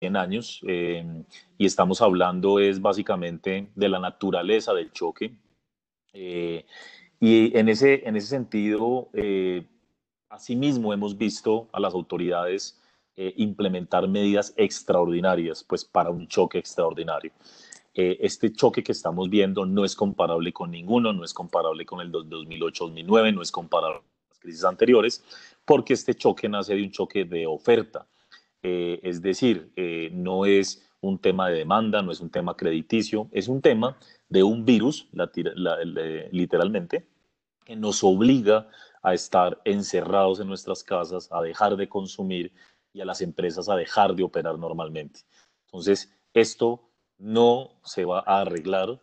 100 años, y estamos hablando es básicamente de la naturaleza del choque. Eh, y en ese sentido, asimismo hemos visto a las autoridades implementar medidas extraordinarias pues, para un choque extraordinario. Este choque que estamos viendo no es comparable con ninguno, no es comparable con el 2008-2009, no es comparable con las crisis anteriores, porque este choque nace de un choque de oferta. Es decir, no es un tema de demanda, no es un tema crediticio, es un tema de un virus, literalmente, que nos obliga a estar encerrados en nuestras casas, a dejar de consumir y a las empresas a dejar de operar normalmente. Entonces, esto no se va a arreglar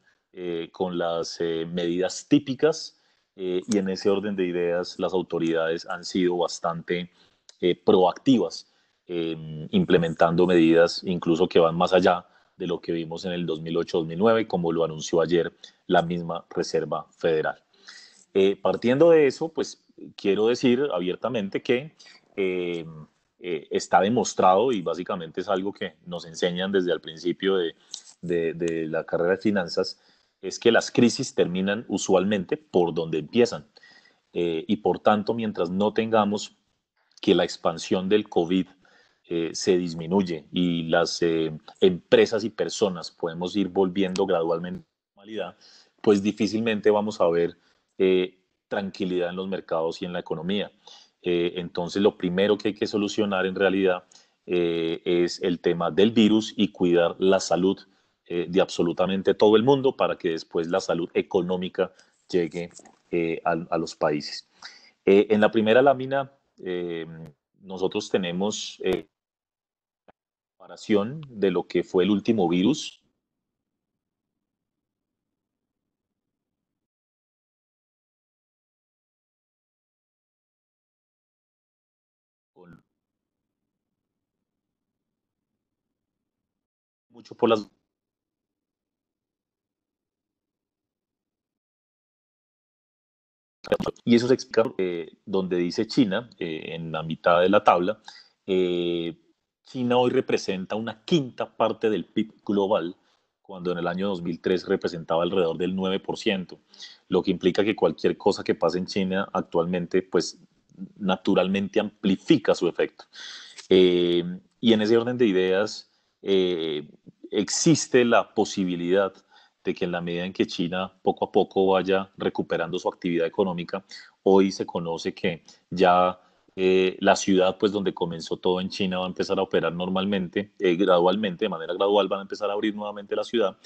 con las medidas típicas, y en ese orden de ideas las autoridades han sido bastante proactivas, implementando medidas incluso que van más allá de lo que vimos en el 2008-2009, como lo anunció ayer la misma Reserva Federal. Partiendo de eso, pues quiero decir abiertamente que eh, está demostrado, y básicamente es algo que nos enseñan desde el principio de la carrera de finanzas, es que las crisis terminan usualmente por donde empiezan. Y por tanto, mientras no tengamos que la expansión del COVID se disminuye y las empresas y personas podemos ir volviendo gradualmente a la normalidad, pues difícilmente vamos a ver tranquilidad en los mercados y en la economía. Entonces, lo primero que hay que solucionar en realidad es el tema del virus y cuidar la salud de absolutamente todo el mundo para que después la salud económica llegue a los países. En la primera lámina, nosotros tenemos comparación de lo que fue el último virus. Mucho por las... Y eso se explica donde dice China, en la mitad de la tabla. eh, China hoy representa una quinta parte del PIB global, cuando en el año 2003 representaba alrededor del 9%, lo que implica que cualquier cosa que pase en China actualmente, pues naturalmente amplifica su efecto. Y en ese orden de ideas, eh, existe la posibilidad de que en la medida en que China poco a poco vaya recuperando su actividad económica, hoy se conoce que ya la ciudad, pues donde comenzó todo en China, va a empezar a operar normalmente, gradualmente, de manera gradual, van a empezar a abrir nuevamente la ciudad.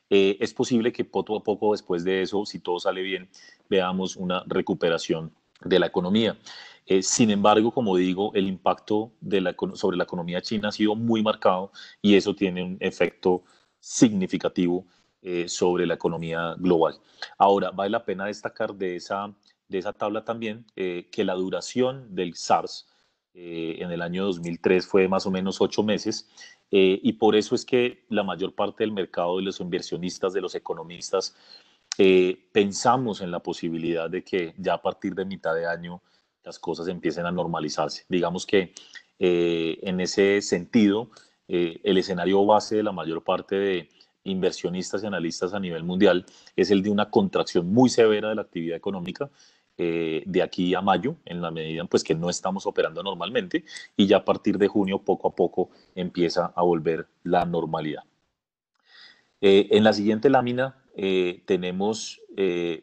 Es posible que poco a poco después de eso, si todo sale bien, veamos una recuperación de la economía. Sin embargo, como digo, el impacto sobre la economía china ha sido muy marcado y eso tiene un efecto significativo sobre la economía global. Ahora, vale la pena destacar de esa tabla también que la duración del SARS en el año 2003 fue más o menos 8 meses, y por eso es que la mayor parte del mercado de los inversionistas, de los economistas, pensamos en la posibilidad de que ya a partir de mitad de año las cosas empiecen a normalizarse. Digamos que en ese sentido, el escenario base de la mayor parte de inversionistas y analistas a nivel mundial es el de una contracción muy severa de la actividad económica de aquí a mayo, en la medida pues, que no estamos operando normalmente, y ya a partir de junio poco a poco empieza a volver la normalidad. En la siguiente lámina tenemos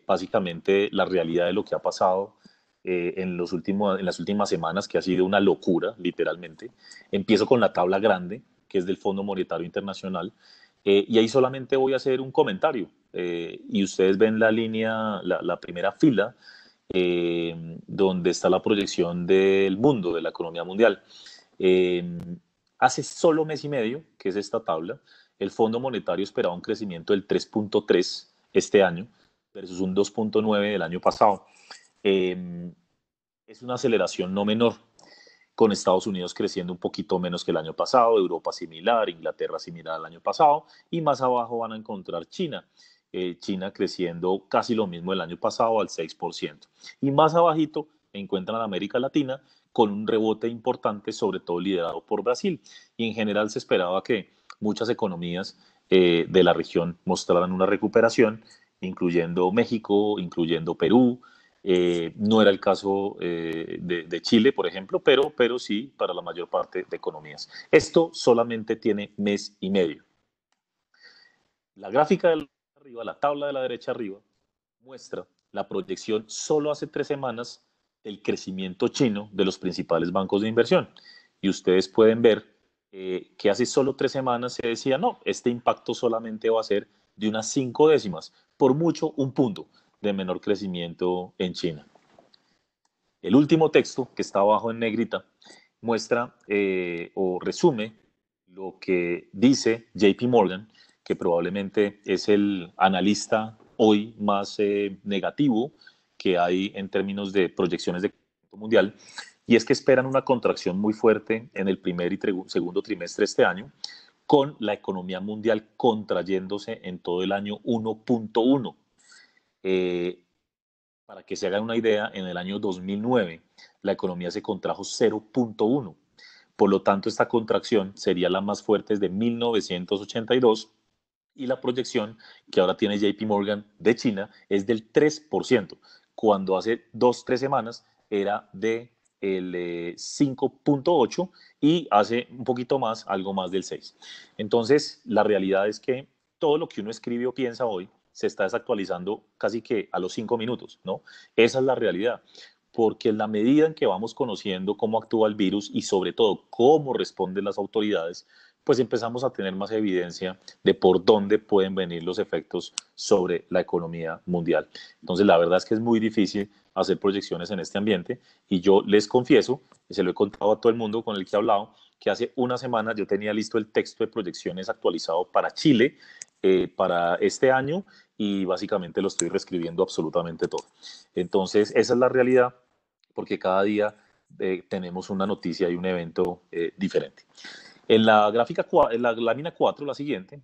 básicamente la realidad de lo que ha pasado en las últimas semanas, que ha sido una locura, literalmente. Empiezo con la tabla grande, que es del Fondo Monetario Internacional, y ahí solamente voy a hacer un comentario. Y ustedes ven la línea, la primera fila, donde está la proyección del mundo, de la economía mundial. Eh, Hace solo mes y medio, que es esta tabla, el Fondo Monetario esperaba un crecimiento del 3.3 este año versus un 2.9 del año pasado. Eh, es una aceleración no menor, con Estados Unidos creciendo un poquito menos que el año pasado, Europa similar, Inglaterra similar al año pasado, y más abajo van a encontrar China. China creciendo casi lo mismo el año pasado al 6%. Y más abajito encuentran América Latina con un rebote importante, sobre todo liderado por Brasil. Y en general se esperaba que muchas economías de la región mostraran una recuperación, incluyendo México, incluyendo Perú. No era el caso de Chile, por ejemplo, pero sí para la mayor parte de economías. Esto solamente tiene mes y medio. La gráfica de la arriba, la tabla de la derecha arriba, muestra la proyección solo hace 3 semanas del crecimiento chino de los principales bancos de inversión. Y ustedes pueden ver que hace solo 3 semanas se decía, no, este impacto solamente va a ser de unas 5 décimas, por mucho un punto de menor crecimiento en China. El último texto, que está abajo en negrita, muestra o resume lo que dice JP Morgan, que probablemente es el analista hoy más negativo que hay en términos de proyecciones de crecimiento mundial, y es que esperan una contracción muy fuerte en el primer y segundo trimestre de este año, con la economía mundial contrayéndose en todo el año 1.1. Para que se hagan una idea, en el año 2009 la economía se contrajo 0.1. Por lo tanto, esta contracción sería la más fuerte desde 1982 y la proyección que ahora tiene JP Morgan de China es del 3%, cuando hace 2 o 3 semanas era de el 5.8 y hace un poquito más, algo más del 6. Entonces, la realidad es que todo lo que uno escribe o piensa hoy se está desactualizando casi que a los 5 minutos, ¿no? Esa es la realidad, porque en la medida en que vamos conociendo cómo actúa el virus y sobre todo cómo responden las autoridades, pues empezamos a tener más evidencia de por dónde pueden venir los efectos sobre la economía mundial. Entonces, la verdad es que es muy difícil hacer proyecciones en este ambiente y yo les confieso, y se lo he contado a todo el mundo con el que he hablado, que hace una semana yo tenía listo el texto de proyecciones actualizado para Chile para este año y básicamente lo estoy reescribiendo absolutamente todo. Entonces, esa es la realidad porque cada día tenemos una noticia y un evento diferente. En la gráfica, en la lámina 4, la siguiente,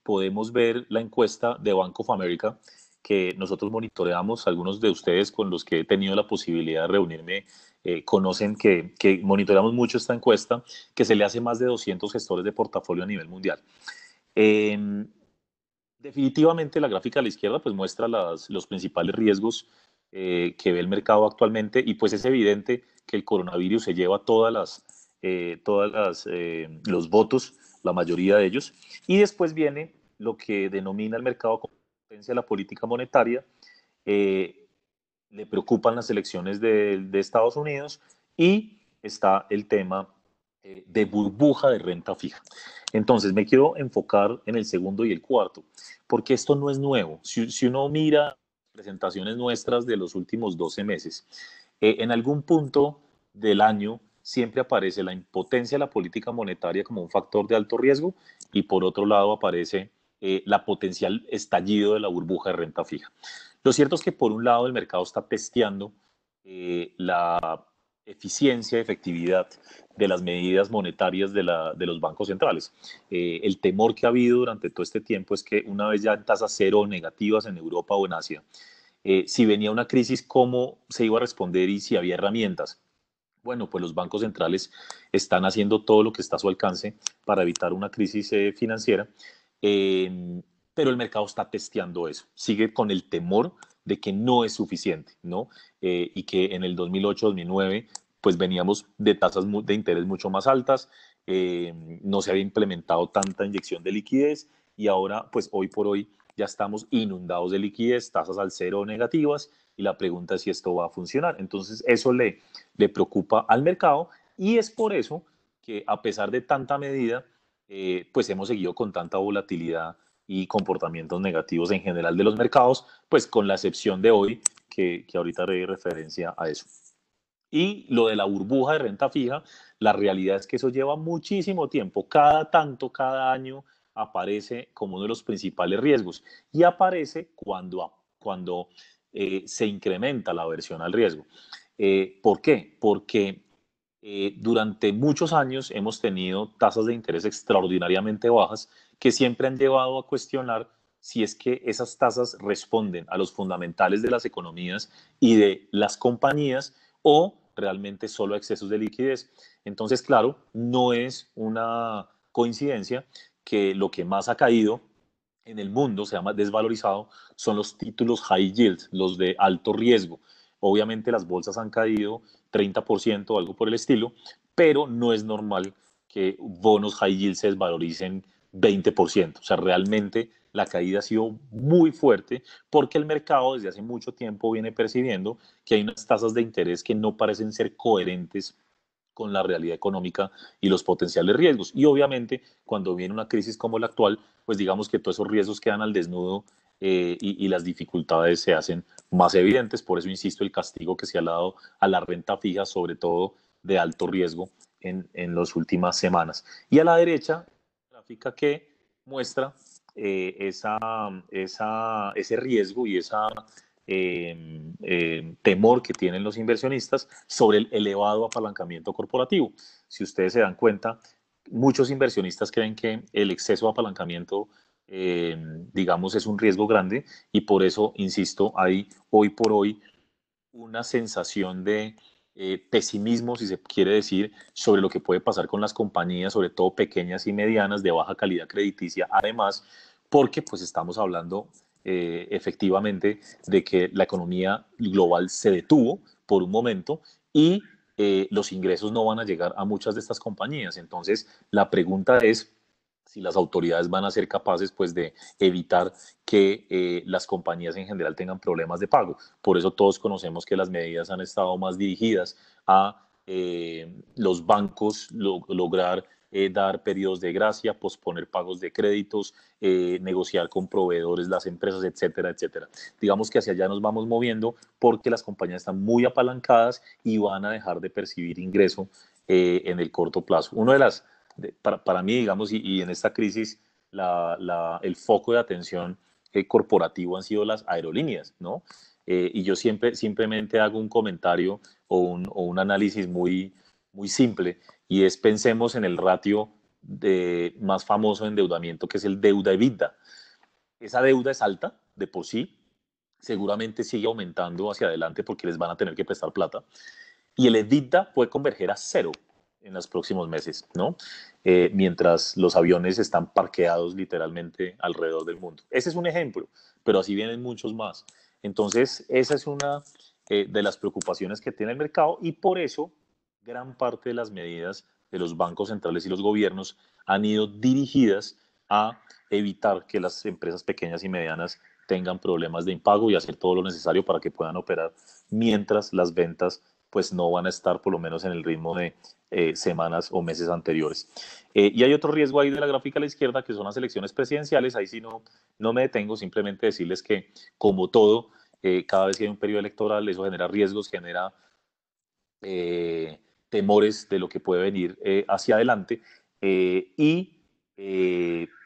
podemos ver la encuesta de Bank of America que nosotros monitoreamos. Algunos de ustedes con los que he tenido la posibilidad de reunirme conocen que monitoreamos mucho esta encuesta que se le hace a más de 200 gestores de portafolio a nivel mundial. Definitivamente la gráfica a la izquierda pues muestra los principales riesgos que ve el mercado actualmente y pues es evidente que el coronavirus se lleva los votos, la mayoría de ellos, y después viene lo que denomina el mercado como potencia de la política monetaria. eh, Le preocupan las elecciones de Estados Unidos y está el tema de burbuja de renta fija. Entonces, me quiero enfocar en el segundo y el cuarto, porque esto no es nuevo. Si uno mira presentaciones nuestras de los últimos 12 meses, en algún punto del año siempre aparece la impotencia de la política monetaria como un factor de alto riesgo y por otro lado aparece la potencial estallido de la burbuja de renta fija. Lo cierto es que por un lado el mercado está testeando la eficiencia, efectividad de las medidas monetarias de los bancos centrales. El temor que ha habido durante todo este tiempo es que una vez ya en tasas cero negativas en Europa o en Asia, si venía una crisis, ¿cómo se iba a responder y si había herramientas? Bueno, pues los bancos centrales están haciendo todo lo que está a su alcance para evitar una crisis financiera, eh, pero el mercado está testeando eso. Sigue con el temor de que no es suficiente, ¿no? Y que en el 2008-2009 pues veníamos de tasas de interés mucho más altas, no se había implementado tanta inyección de liquidez y ahora pues hoy por hoy ya estamos inundados de liquidez, tasas al cero negativas y la pregunta es si esto va a funcionar. Entonces eso le preocupa al mercado y es por eso que a pesar de tanta medida, pues hemos seguido con tanta volatilidad y comportamientos negativos en general de los mercados, pues con la excepción de hoy, que ahorita haré referencia a eso. Y lo de la burbuja de renta fija, la realidad es que eso lleva muchísimo tiempo. Cada tanto, cada año aparece como uno de los principales riesgos y aparece cuando se incrementa la aversión al riesgo. ¿Por qué? Porque durante muchos años hemos tenido tasas de interés extraordinariamente bajas que siempre han llevado a cuestionar si es que esas tasas responden a los fundamentales de las economías y de las compañías o realmente solo a excesos de liquidez. Entonces, claro, no es una coincidencia que lo que más ha caído en el mundo, se llama desvalorizado, son los títulos high yield, los de alto riesgo. Obviamente las bolsas han caído 30% o algo por el estilo, pero no es normal que bonos high yield se desvaloricen 20%. O sea, realmente la caída ha sido muy fuerte porque el mercado desde hace mucho tiempo viene percibiendo que hay unas tasas de interés que no parecen ser coherentes con la realidad económica y los potenciales riesgos. Y obviamente, cuando viene una crisis como la actual, pues digamos que todos esos riesgos quedan al desnudo y las dificultades se hacen más evidentes. Por eso, insisto, el castigo que se ha dado a la renta fija, sobre todo de alto riesgo, en las últimas semanas. Y a la derecha, gráfica que muestra ese riesgo y esa temor que tienen los inversionistas sobre el elevado apalancamiento corporativo. Si ustedes se dan cuenta, muchos inversionistas creen que el exceso de apalancamiento, digamos, es un riesgo grande y por eso, insisto, hay hoy por hoy una sensación de pesimismo, si se quiere decir, sobre lo que puede pasar con las compañías, sobre todo pequeñas y medianas de baja calidad crediticia, además, porque pues estamos hablando efectivamente de que la economía global se detuvo por un momento y los ingresos no van a llegar a muchas de estas compañías. Entonces, la pregunta es si las autoridades van a ser capaces pues, de evitar que las compañías en general tengan problemas de pago. Por eso todos conocemos que las medidas han estado más dirigidas a los bancos lograr dar periodos de gracia, posponer pagos de créditos, negociar con proveedores, las empresas, etcétera, etcétera. Digamos que hacia allá nos vamos moviendo porque las compañías están muy apalancadas y van a dejar de percibir ingreso en el corto plazo. Una de las para mí, digamos, y en esta crisis, el foco de atención corporativo han sido las aerolíneas, ¿no? Y yo simplemente hago un comentario o un análisis muy simple, y es pensemos en el ratio más famoso de endeudamiento, que es el deuda-EBITDA. Esa deuda es alta de por sí, seguramente sigue aumentando hacia adelante porque les van a tener que prestar plata, y el EBITDA puede converger a cero en los próximos meses, ¿no? Mientras los aviones están parqueados literalmente alrededor del mundo. Ese es un ejemplo, pero así vienen muchos más. Entonces, esa es una de las preocupaciones que tiene el mercado y por eso gran parte de las medidas de los bancos centrales y los gobiernos han ido dirigidas a evitar que las empresas pequeñas y medianas tengan problemas de impago y hacer todo lo necesario para que puedan operar mientras las ventas pues no van a estar por lo menos en el ritmo de semanas o meses anteriores. Y hay otro riesgo ahí de la gráfica a la izquierda, que son las elecciones presidenciales. Ahí sí no me detengo, simplemente decirles que, como todo, cada vez que hay un periodo electoral, eso genera riesgos, genera temores de lo que puede venir hacia adelante. Y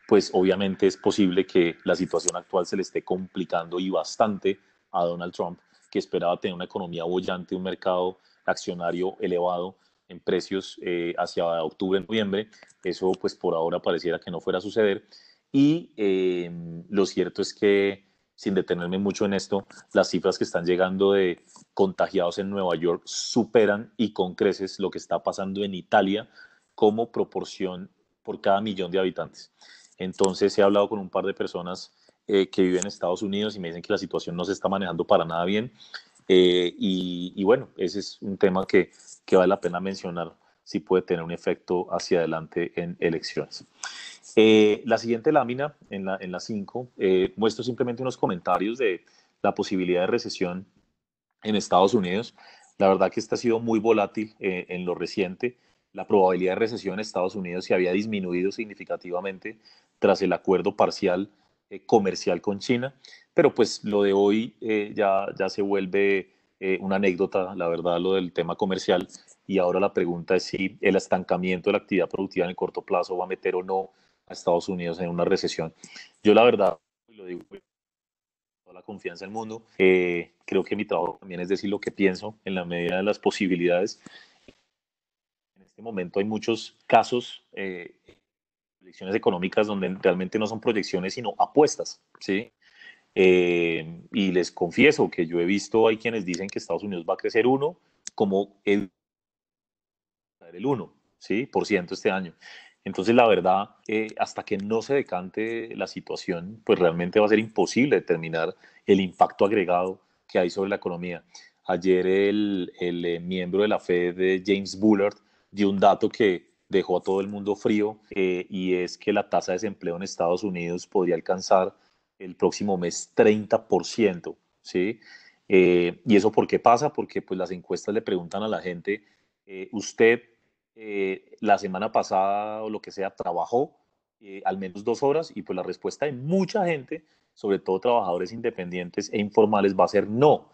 pues obviamente es posible que la situación actual se le esté complicando y bastante a Donald Trump, que esperaba tener una economía bollante, un mercado accionario elevado en precios hacia octubre, noviembre. Eso pues por ahora pareciera que no fuera a suceder. Y lo cierto es que, sin detenerme mucho en esto, las cifras que están llegando de contagiados en Nueva York superan y con creces lo que está pasando en Italia como proporción por cada millón de habitantes. Entonces he hablado con un par de personas que viven en Estados Unidos y me dicen que la situación no se está manejando para nada bien. Y bueno, ese es un tema que vale la pena mencionar si puede tener un efecto hacia adelante en elecciones. La siguiente lámina, en la 5, muestro simplemente unos comentarios de la posibilidad de recesión en Estados Unidos. La verdad que esta ha sido muy volátil en lo reciente. La probabilidad de recesión en Estados Unidos se había disminuido significativamente tras el acuerdo parcial comercial con China, pero pues lo de hoy ya se vuelve una anécdota, la verdad, lo del tema comercial, y ahora la pregunta es si el estancamiento de la actividad productiva en el corto plazo va a meter o no a Estados Unidos en una recesión. Yo la verdad, lo digo toda la confianza del mundo. Creo que mi trabajo también es decir lo que pienso en la medida de las posibilidades. En este momento hay muchos casos, proyecciones económicas donde realmente no son proyecciones sino apuestas, ¿sí? Y les confieso que yo he visto, hay quienes dicen que Estados Unidos va a crecer 1, como el 1, ¿sí? por ciento este año. Entonces, la verdad, hasta que no se decante la situación, pues realmente va a ser imposible determinar el impacto agregado que hay sobre la economía. Ayer el miembro de la Fed, James Bullard, dio un dato que dejó a todo el mundo frío, y es que la tasa de desempleo en Estados Unidos podría alcanzar el próximo mes 30%, ¿sí? ¿Y eso por qué pasa? Porque pues, las encuestas le preguntan a la gente, ¿usted la semana pasada o lo que sea trabajó al menos 2 horas? Y pues la respuesta de mucha gente, sobre todo trabajadores independientes e informales, va a ser no.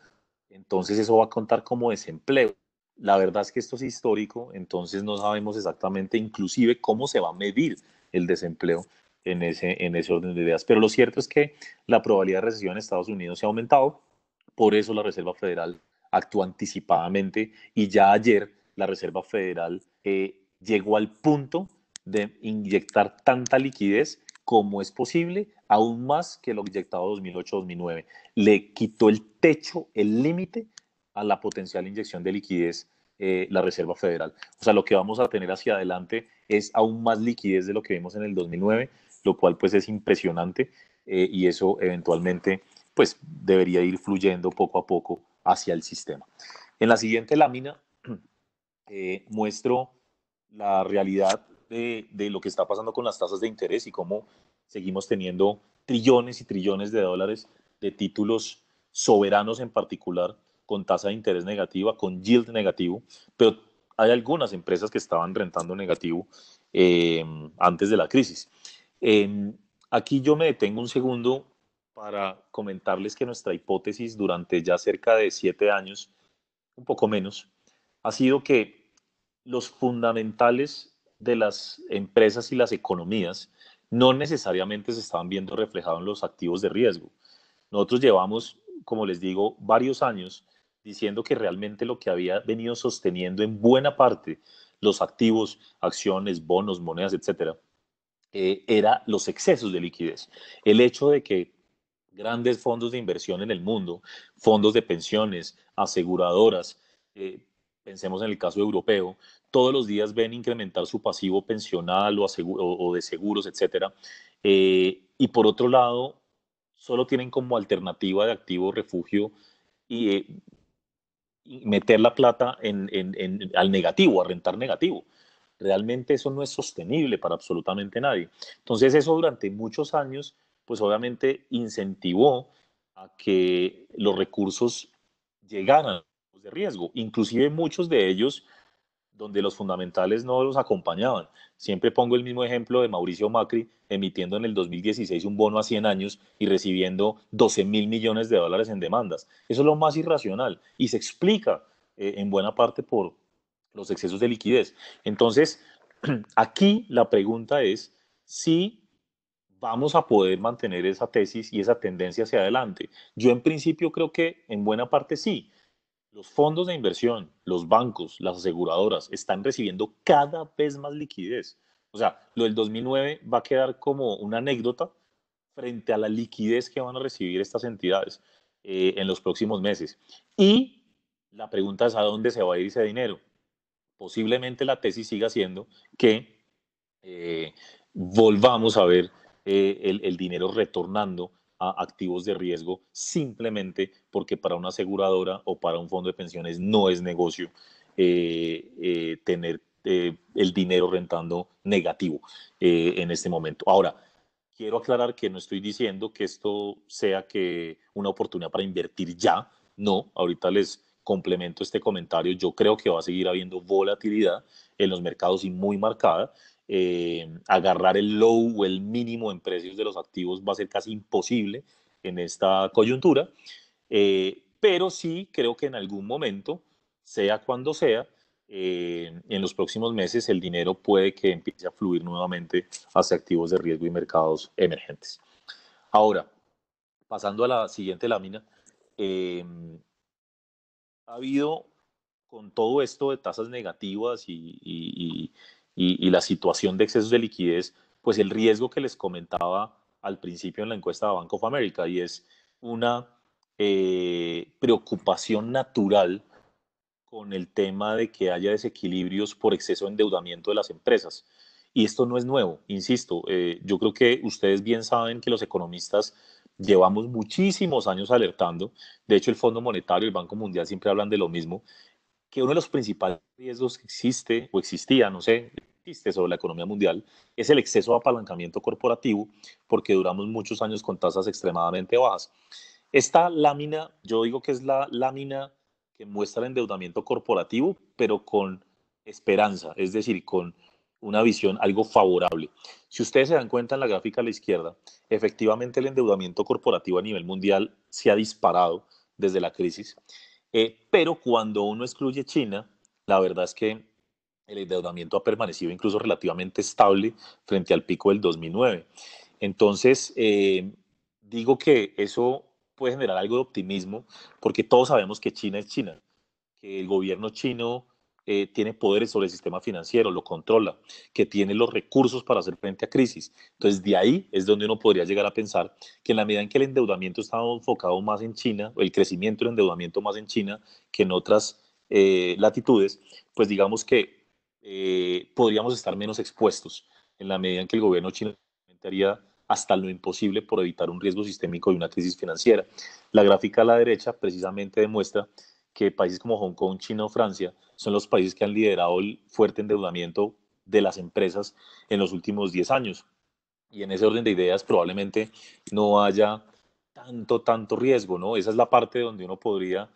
Entonces eso va a contar como desempleo. La verdad es que esto es histórico, entonces no sabemos exactamente inclusive cómo se va a medir el desempleo en ese orden de ideas. Pero lo cierto es que la probabilidad de recesión en Estados Unidos se ha aumentado, por eso la Reserva Federal actúa anticipadamente y ya ayer la Reserva Federal llegó al punto de inyectar tanta liquidez como es posible, aún más que lo inyectado 2008-2009. Le quitó el techo, el límite a la potencial inyección de liquidez la Reserva Federal. O sea, lo que vamos a tener hacia adelante es aún más liquidez de lo que vimos en el 2009, lo cual pues es impresionante, y eso eventualmente pues debería ir fluyendo poco a poco hacia el sistema. En la siguiente lámina muestro la realidad de lo que está pasando con las tasas de interés y cómo seguimos teniendo trillones y trillones de dólares de títulos soberanos en particular con tasa de interés negativa, con yield negativo, pero hay algunas empresas que estaban rentando negativo antes de la crisis. Eh, Aquí yo me detengo un segundo para comentarles que nuestra hipótesis durante ya cerca de 7 años, un poco menos, ha sido que los fundamentales de las empresas y las economías no necesariamente se estaban viendo reflejados en los activos de riesgo. Nosotros llevamos, como les digo, varios años diciendo que realmente lo que había venido sosteniendo en buena parte los activos, acciones, bonos, monedas, etcétera, era los excesos de liquidez. El hecho de que grandes fondos de inversión en el mundo, fondos de pensiones, aseguradoras, pensemos en el caso europeo, todos los días ven incrementar su pasivo pensional o de seguros, etcétera. Y por otro lado, solo tienen como alternativa de activo refugio y meter la plata al negativo, a rentar negativo. Realmente eso no es sostenible para absolutamente nadie. Entonces eso durante muchos años, pues obviamente incentivó a que los recursos llegaran a los de riesgo, inclusive muchos de ellos donde los fundamentales no los acompañaban. Siempre pongo el mismo ejemplo de Mauricio Macri emitiendo en el 2016 un bono a 100 años y recibiendo 12.000 millones de dólares en demandas. Eso es lo más irracional y se explica en buena parte por los excesos de liquidez. Entonces, aquí la pregunta es si vamos a poder mantener esa tesis y esa tendencia hacia adelante. Yo en principio creo que en buena parte sí. Los fondos de inversión, los bancos, las aseguradoras están recibiendo cada vez más liquidez. O sea, lo del 2009 va a quedar como una anécdota frente a la liquidez que van a recibir estas entidades en los próximos meses. Y la pregunta es a dónde se va a ir ese dinero. Posiblemente la tesis siga siendo que volvamos a ver el dinero retornando a activos de riesgo simplemente porque para una aseguradora o para un fondo de pensiones no es negocio tener el dinero rentando negativo en este momento. Ahora, quiero aclarar que no estoy diciendo que esto sea que una oportunidad para invertir ya. No, ahorita les complemento este comentario. Yo creo que va a seguir habiendo volatilidad en los mercados y muy marcada. Agarrar el low o el mínimo en precios de los activos va a ser casi imposible en esta coyuntura. Pero sí creo que en algún momento, sea cuando sea, en los próximos meses el dinero puede que empiece a fluir nuevamente hacia activos de riesgo y mercados emergentes. Ahora, pasando a la siguiente lámina, eh, ha habido con todo esto de tasas negativas y la situación de excesos de liquidez, pues el riesgo que les comentaba al principio en la encuesta de Bank of America, y es una preocupación natural con el tema de que haya desequilibrios por exceso de endeudamiento de las empresas. Y esto no es nuevo, insisto, yo creo que ustedes bien saben que los economistas llevamos muchísimos años alertando. De hecho, el Fondo Monetario y el Banco Mundial siempre hablan de lo mismo, que uno de los principales riesgos que existe o existía, no sé, existe sobre la economía mundial, es el exceso de apalancamiento corporativo, porque duramos muchos años con tasas extremadamente bajas. Esta lámina, yo digo que es la lámina que muestra el endeudamiento corporativo, pero con esperanza, es decir, con una visión algo favorable. Si ustedes se dan cuenta en la gráfica a la izquierda, efectivamente el endeudamiento corporativo a nivel mundial se ha disparado desde la crisis, pero cuando uno excluye China, la verdad es que el endeudamiento ha permanecido incluso relativamente estable frente al pico del 2009. Entonces, digo que eso puede generar algo de optimismo, porque todos sabemos que China es China, que el gobierno chino tiene poderes sobre el sistema financiero, lo controla, que tiene los recursos para hacer frente a crisis. Entonces, de ahí es donde uno podría llegar a pensar que en la medida en que el endeudamiento está enfocado más en China, o el crecimiento del endeudamiento más en China que en otras latitudes, pues digamos que podríamos estar menos expuestos en la medida en que el gobierno chino haría hasta lo imposible por evitar un riesgo sistémico y una crisis financiera. La gráfica a la derecha precisamente demuestra que países como Hong Kong, China o Francia son los países que han liderado el fuerte endeudamiento de las empresas en los últimos 10 años. Y en ese orden de ideas probablemente no haya tanto riesgo, ¿no? Esa es la parte donde uno podría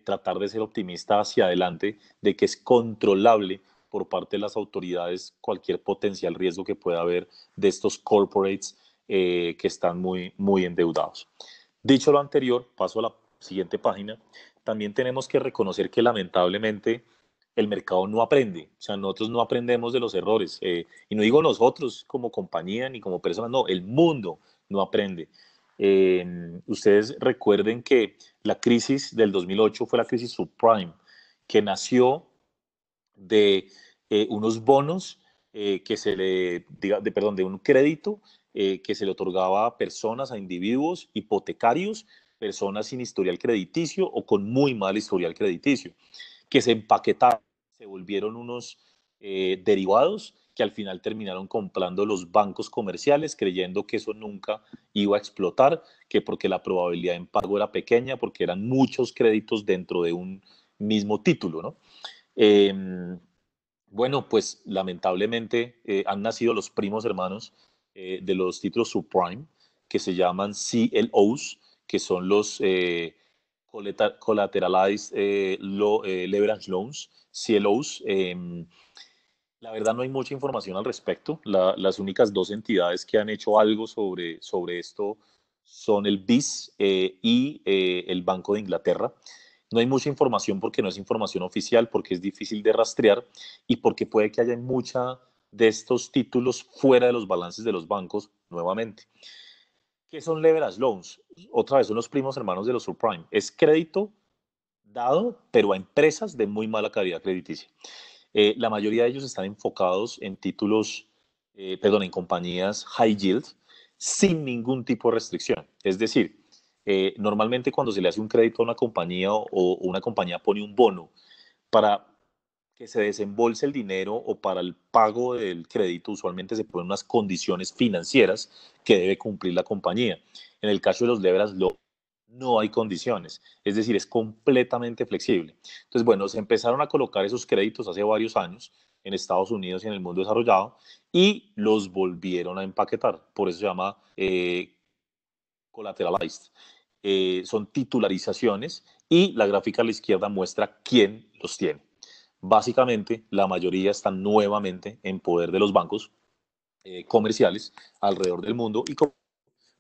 tratar de ser optimista hacia adelante, de que es controlable por parte de las autoridades cualquier potencial riesgo que pueda haber de estos corporates que están muy endeudados. Dicho lo anterior, paso a la siguiente página. También tenemos que reconocer que lamentablemente el mercado no aprende, o sea, nosotros no aprendemos de los errores, y no digo nosotros como compañía ni como personas, no, el mundo no aprende. Ustedes recuerden que la crisis del 2008 fue la crisis subprime, que nació de unos bonos que se le, perdón, de un crédito que se le otorgaba a personas, a individuos hipotecarios, personas sin historial crediticio o con muy mal historial crediticio, que se empaquetaron, se volvieron unos derivados que al final terminaron comprando los bancos comerciales creyendo que eso nunca iba a explotar, que porque la probabilidad de impago era pequeña, porque eran muchos créditos dentro de un mismo título, ¿no? Bueno, pues lamentablemente han nacido los primos hermanos de los títulos subprime, que se llaman CLOs, que son los Collateralized Leverage Loans, CLOs. La verdad no hay mucha información al respecto. Las únicas dos entidades que han hecho algo sobre esto son el BIS y el Banco de Inglaterra. No hay mucha información porque no es información oficial, porque es difícil de rastrear y porque puede que haya mucha de estos títulos fuera de los balances de los bancos nuevamente. ¿Qué son leverage loans? Otra vez son los primos hermanos de los subprime. Es crédito dado, pero a empresas de muy mala calidad crediticia. La mayoría de ellos están enfocados en títulos, perdón, en compañías high yield sin ningún tipo de restricción. Es decir, normalmente cuando se le hace un crédito a una compañía o una compañía pone un bono para que se desembolse el dinero o para el pago del crédito, usualmente se ponen unas condiciones financieras que debe cumplir la compañía. En el caso de los leverage loans, no hay condiciones, es decir, es completamente flexible. Entonces, bueno, se empezaron a colocar esos créditos hace varios años en Estados Unidos y en el mundo desarrollado y los volvieron a empaquetar. Por eso se llama collateralized. Son titularizaciones y la gráfica a la izquierda muestra quién los tiene. Básicamente, la mayoría están nuevamente en poder de los bancos comerciales alrededor del mundo y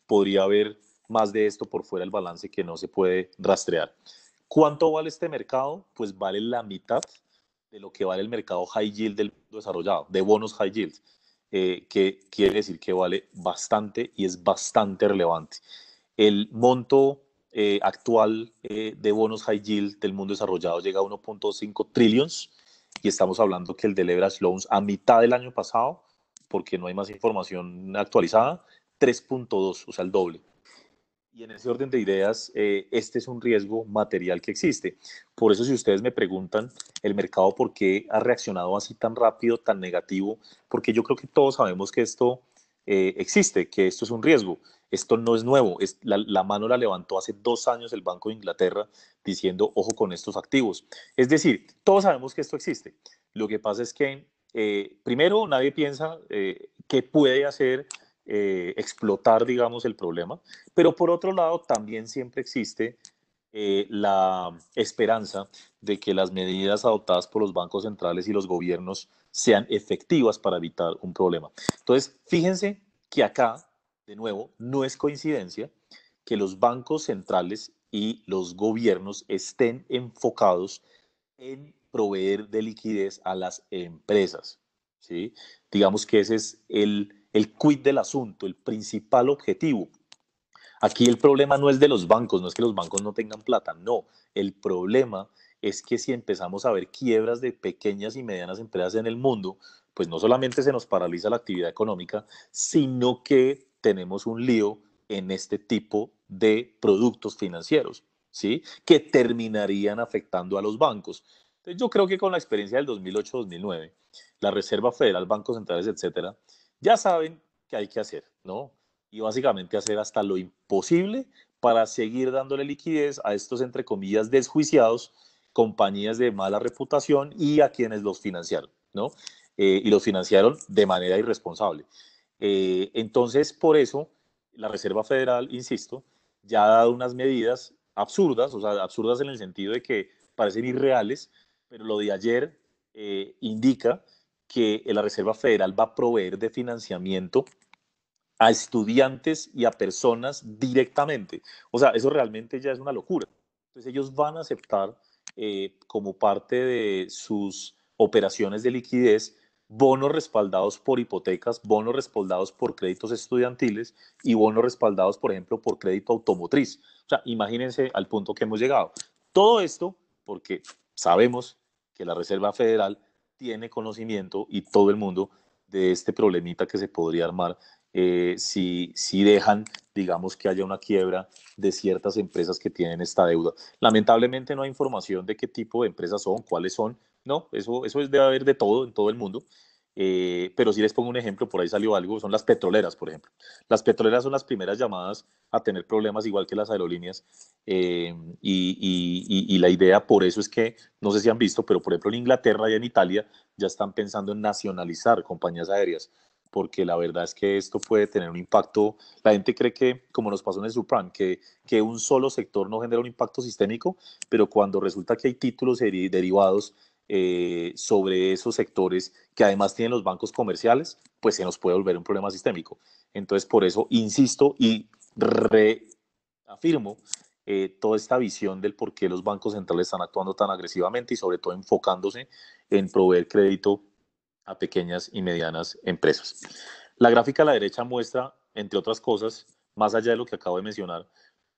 podría haber más de esto por fuera del balance que no se puede rastrear. ¿Cuánto vale este mercado? Pues vale la mitad de lo que vale el mercado high yield del mundo desarrollado, de bonos high yield, que quiere decir que vale bastante y es bastante relevante. El monto actual de bonos high yield del mundo desarrollado llega a 1.5 trillions y estamos hablando que el de leverage loans a mitad del año pasado, porque no hay más información actualizada, 3.2, o sea, el doble. Y en ese orden de ideas, este es un riesgo material que existe. Por eso, si ustedes me preguntan el mercado por qué ha reaccionado así tan rápido, tan negativo, porque yo creo que todos sabemos que esto existe, que esto es un riesgo. Esto no es nuevo. La mano la levantó hace 2 años el Banco de Inglaterra diciendo, ojo con estos activos. Es decir, todos sabemos que esto existe. Lo que pasa es que, primero, nadie piensa qué puede hacer explotar, digamos, el problema. Pero por otro lado, también siempre existe la esperanza de que las medidas adoptadas por los bancos centrales y los gobiernos sean efectivas para evitar un problema. Entonces, fíjense que acá, de nuevo, no es coincidencia que los bancos centrales y los gobiernos estén enfocados en proveer de liquidez a las empresas. ¿Sí? Digamos que ese es el quid del asunto, el principal objetivo. Aquí el problema no es de los bancos, no es que los bancos no tengan plata, no. El problema es que si empezamos a ver quiebras de pequeñas y medianas empresas en el mundo, pues no solamente se nos paraliza la actividad económica, sino que tenemos un lío en este tipo de productos financieros, ¿sí? Que terminarían afectando a los bancos. Entonces, yo creo que con la experiencia del 2008-2009, la Reserva Federal, bancos centrales, etcétera, ya saben qué hay que hacer, ¿no? Y básicamente hacer hasta lo imposible para seguir dándole liquidez a estos, entre comillas, desjuiciados, compañías de mala reputación y a quienes los financiaron, ¿no? Y los financiaron de manera irresponsable. Entonces, por eso, la Reserva Federal, insisto, ya ha dado unas medidas absurdas, o sea, absurdas en el sentido de que parecen irreales, pero lo de ayer indica que la Reserva Federal va a proveer de financiamiento a estudiantes y a personas directamente. O sea, eso realmente ya es una locura. Entonces ellos van a aceptar como parte de sus operaciones de liquidez bonos respaldados por hipotecas, bonos respaldados por créditos estudiantiles y bonos respaldados, por ejemplo, por crédito automotriz. O sea, imagínense al punto que hemos llegado. Todo esto porque sabemos que la Reserva Federal tiene conocimiento y todo el mundo de este problemita que se podría armar si dejan, digamos, que haya una quiebra de ciertas empresas que tienen esta deuda. Lamentablemente no hay información de qué tipo de empresas son, cuáles son. No, eso debe haber de todo en todo el mundo. Pero si les pongo un ejemplo, por ahí salió algo, son las petroleras, por ejemplo. Las petroleras son las primeras llamadas a tener problemas igual que las aerolíneas. Y la idea por eso es que, no sé si han visto, pero por ejemplo en Inglaterra y en Italia ya están pensando en nacionalizar compañías aéreas porque la verdad es que esto puede tener un impacto. La gente cree que, como nos pasó en el subprime, que un solo sector no genera un impacto sistémico, pero cuando resulta que hay títulos derivados sobre esos sectores que además tienen los bancos comerciales, pues se nos puede volver un problema sistémico. Entonces, por eso insisto y reafirmo toda esta visión del por qué los bancos centrales están actuando tan agresivamente y sobre todo enfocándose en proveer crédito a pequeñas y medianas empresas. La gráfica a la derecha muestra, entre otras cosas, más allá de lo que acabo de mencionar,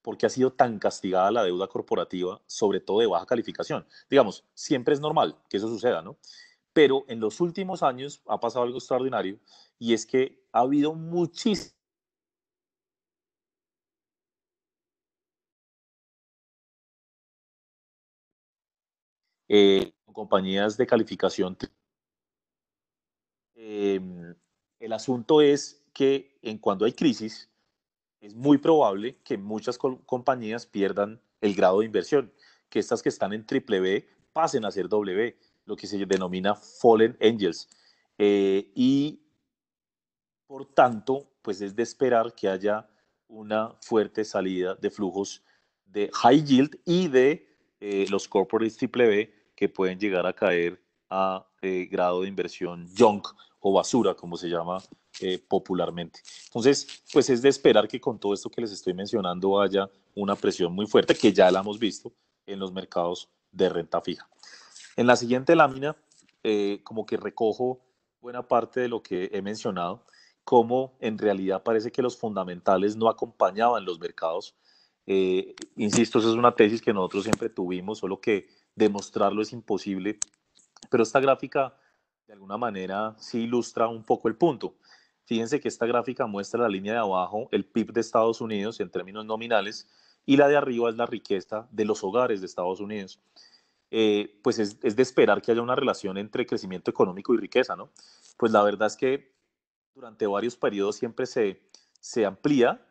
por qué ha sido tan castigada la deuda corporativa, sobre todo de baja calificación. Digamos, siempre es normal que eso suceda, ¿no? Pero en los últimos años ha pasado algo extraordinario y es que ha habido muchísimas compañías de calificación. Eh, el asunto es que en cuando hay crisis, es muy probable que muchas compañías pierdan el grado de inversión, que estas que están en triple B pasen a ser doble B, lo que se denomina Fallen Angels. Y por tanto, pues es de esperar que haya una fuerte salida de flujos de high yield y de los corporates triple B que pueden llegar a caer a grado de inversión junk o basura, como se llama popularmente. Entonces, pues es de esperar que con todo esto que les estoy mencionando haya una presión muy fuerte, que ya la hemos visto en los mercados de renta fija. En la siguiente lámina, como que recojo buena parte de lo que he mencionado, cómo en realidad parece que los fundamentales no acompañaban los mercados. Insisto, esa es una tesis que nosotros siempre tuvimos, solo que demostrarlo es imposible, pero esta gráfica de alguna manera sí ilustra un poco el punto. Fíjense que esta gráfica muestra la línea de abajo, el PIB de Estados Unidos en términos nominales, y la de arriba es la riqueza de los hogares de Estados Unidos. Pues es de esperar que haya una relación entre crecimiento económico y riqueza, ¿no? Pues la verdad es que durante varios periodos siempre se amplía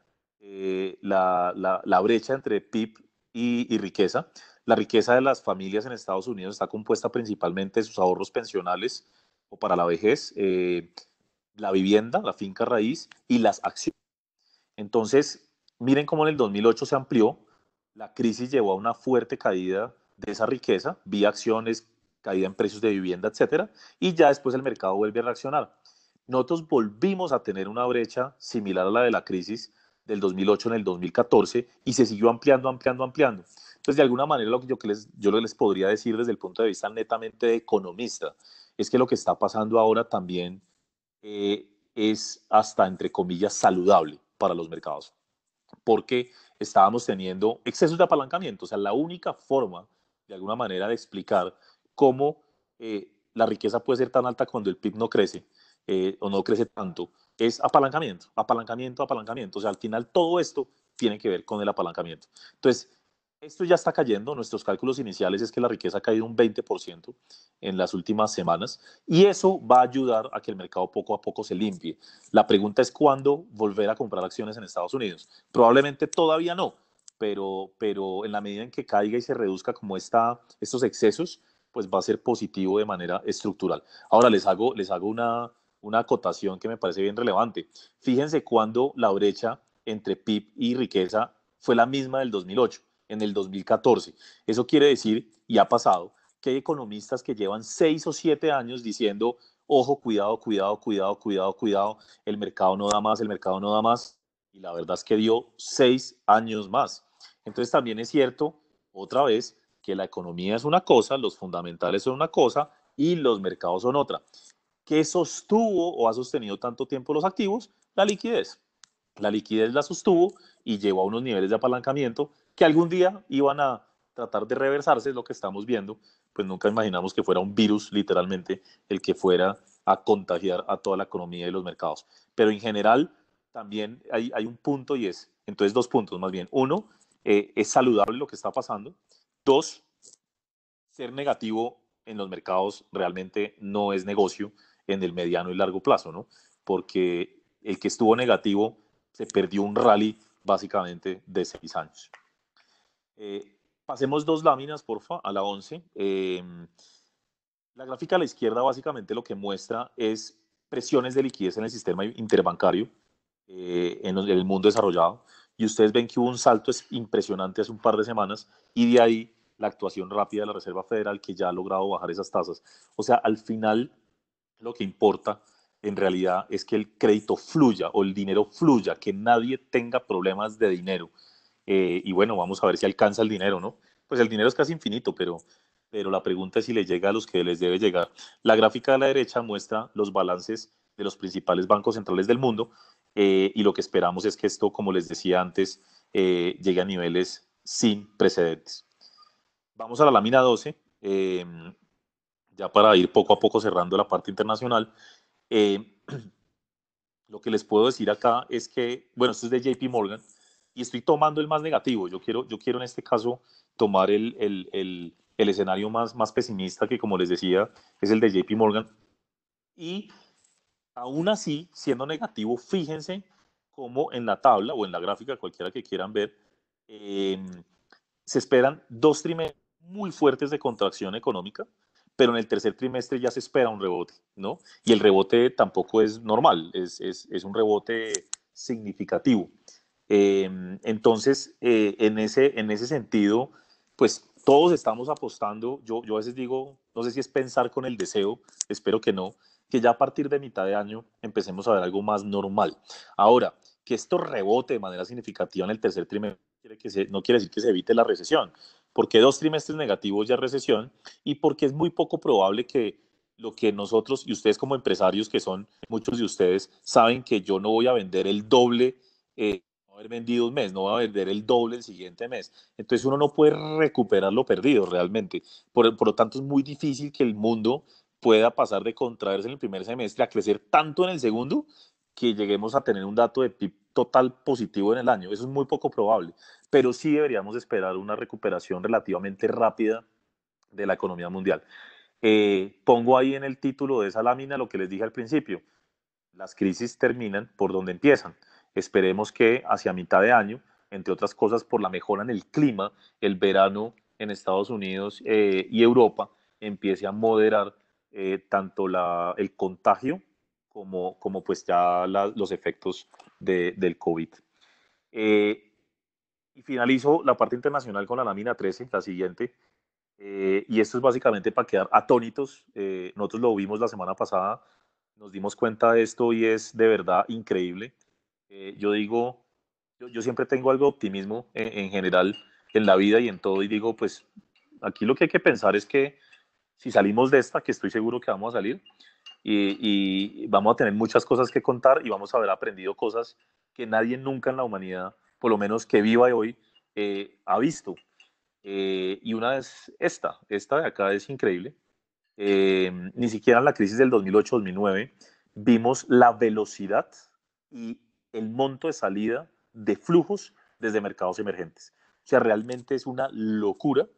la brecha entre PIB y riqueza. La riqueza de las familias en Estados Unidos está compuesta principalmente de sus ahorros pensionales o para la vejez, la vivienda, la finca raíz y las acciones. Entonces, miren cómo en el 2008 se amplió, la crisis llevó a una fuerte caída de esa riqueza, vía acciones, caída en precios de vivienda, etcétera, y ya después el mercado vuelve a reaccionar. Nosotros volvimos a tener una brecha similar a la de la crisis del 2008 en el 2014 y se siguió ampliando, ampliando, ampliando. Entonces, de alguna manera, lo que yo les podría decir desde el punto de vista netamente de economista es que lo que está pasando ahora también es hasta, entre comillas, saludable para los mercados, porque estábamos teniendo excesos de apalancamiento. O sea, la única forma, de alguna manera, de explicar cómo la riqueza puede ser tan alta cuando el PIB no crece o no crece tanto, es apalancamiento, apalancamiento, apalancamiento. O sea, al final todo esto tiene que ver con el apalancamiento. Entonces, esto ya está cayendo. Nuestros cálculos iniciales es que la riqueza ha caído un 20% en las últimas semanas y eso va a ayudar a que el mercado poco a poco se limpie. La pregunta es cuándo volver a comprar acciones en Estados Unidos. Probablemente todavía no, pero en la medida en que caiga y se reduzca como estos excesos, pues va a ser positivo de manera estructural. Ahora les hago una acotación que me parece bien relevante. Fíjense cuando la brecha entre PIB y riqueza fue la misma del 2008, en el 2014. Eso quiere decir, y ha pasado, que hay economistas que llevan 6 o 7 años diciendo, ojo, cuidado, cuidado, cuidado, cuidado, cuidado, el mercado no da más, el mercado no da más, y la verdad es que dio 6 años más. Entonces también es cierto, otra vez, que la economía es una cosa, los fundamentales son una cosa y los mercados son otra. ¿Qué sostuvo o ha sostenido tanto tiempo los activos? La liquidez. La liquidez la sostuvo y llevó a unos niveles de apalancamiento que algún día iban a tratar de reversarse, es lo que estamos viendo. Pues nunca imaginamos que fuera un virus, literalmente, el que fuera a contagiar a toda la economía y los mercados. Pero en general, también hay un punto y es, entonces dos puntos más bien. Uno, es saludable lo que está pasando. Dos, ser negativo en los mercados realmente no es negocio en el mediano y largo plazo, ¿no? Porque el que estuvo negativo se perdió un rally básicamente de 6 años. Pasemos dos láminas, porfa, a la 11. La gráfica a la izquierda básicamente lo que muestra es presiones de liquidez en el sistema interbancario en el mundo desarrollado. Y ustedes ven que hubo un salto impresionante hace un par de semanas y de ahí la actuación rápida de la Reserva Federal que ya ha logrado bajar esas tasas. O sea, al final lo que importa en realidad es que el crédito fluya o el dinero fluya, que nadie tenga problemas de dinero. Y bueno, vamos a ver si alcanza el dinero, ¿no? Pues el dinero es casi infinito, pero la pregunta es si le llega a los que les debe llegar. La gráfica de la derecha muestra los balances de los principales bancos centrales del mundo y lo que esperamos es que esto, como les decía antes, llegue a niveles sin precedentes. Vamos a la lámina 12, ya para ir poco a poco cerrando la parte internacional. Eh, lo que les puedo decir acá es que, bueno, esto es de JP Morgan y estoy tomando el más negativo. Yo quiero en este caso tomar el escenario más pesimista que, como les decía, es el de JP Morgan. Y aún así, siendo negativo, fíjense cómo en la tabla o en la gráfica, cualquiera que quieran ver, eh, se esperan 2 trimestres muy fuertes de contracción económica, pero en el tercer trimestre ya se espera un rebote, ¿no? Y el rebote tampoco es normal, es un rebote significativo. Entonces, en ese sentido, pues todos estamos apostando, yo a veces digo, no sé si es pensar con el deseo, espero que no, que ya a partir de mitad de año empecemos a ver algo más normal. Ahora, que esto rebote de manera significativa en el tercer trimestre no quiere decir que se evite la recesión, porque 2 trimestres negativos ya es recesión y porque es muy poco probable que lo que nosotros y ustedes como empresarios, que son muchos de ustedes, saben que yo no voy a vender el doble, no haber vendido un mes, no voy a vender el doble el siguiente mes. Entonces uno no puede recuperar lo perdido realmente. Por lo tanto, es muy difícil que el mundo pueda pasar de contraerse en el primer semestre a crecer tanto en el segundo que lleguemos a tener un dato de PIB total positivo en el año. Eso es muy poco probable, pero sí deberíamos esperar una recuperación relativamente rápida de la economía mundial. Pongo ahí en el título de esa lámina lo que les dije al principio. Las crisis terminan por donde empiezan. Esperemos que hacia mitad de año, entre otras cosas por la mejora en el clima, el verano en Estados Unidos y Europa empiece a moderar tanto el contagio como pues ya los efectos del COVID. Eh, y finalizo la parte internacional con la lámina 13, la siguiente, y esto es básicamente para quedar atónitos. Nosotros lo vimos la semana pasada, nos dimos cuenta de esto y es de verdad increíble. Yo digo, yo siempre tengo algo de optimismo en general en la vida y en todo y digo, pues aquí lo que hay que pensar es que si salimos de esta, que estoy seguro que vamos a salir, y vamos a tener muchas cosas que contar y vamos a haber aprendido cosas que nadie nunca en la humanidad, por lo menos que viva hoy, ha visto. Y una es esta de acá es increíble. Ni siquiera en la crisis del 2008-2009 vimos la velocidad y el monto de salida de flujos desde mercados emergentes. O sea, realmente es una locura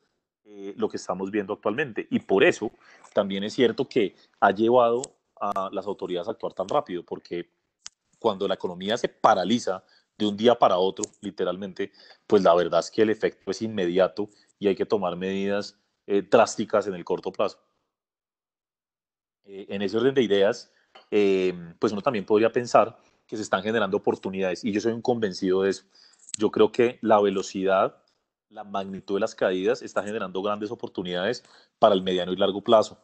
lo que estamos viendo actualmente. Y por eso también es cierto que ha llevado a las autoridades a actuar tan rápido, porque cuando la economía se paraliza de un día para otro, literalmente, pues la verdad es que el efecto es inmediato y hay que tomar medidas drásticas en el corto plazo. En ese orden de ideas, pues uno también podría pensar que se están generando oportunidades y yo soy un convencido de eso. Yo creo que la velocidad, la magnitud de las caídas está generando grandes oportunidades para el mediano y largo plazo.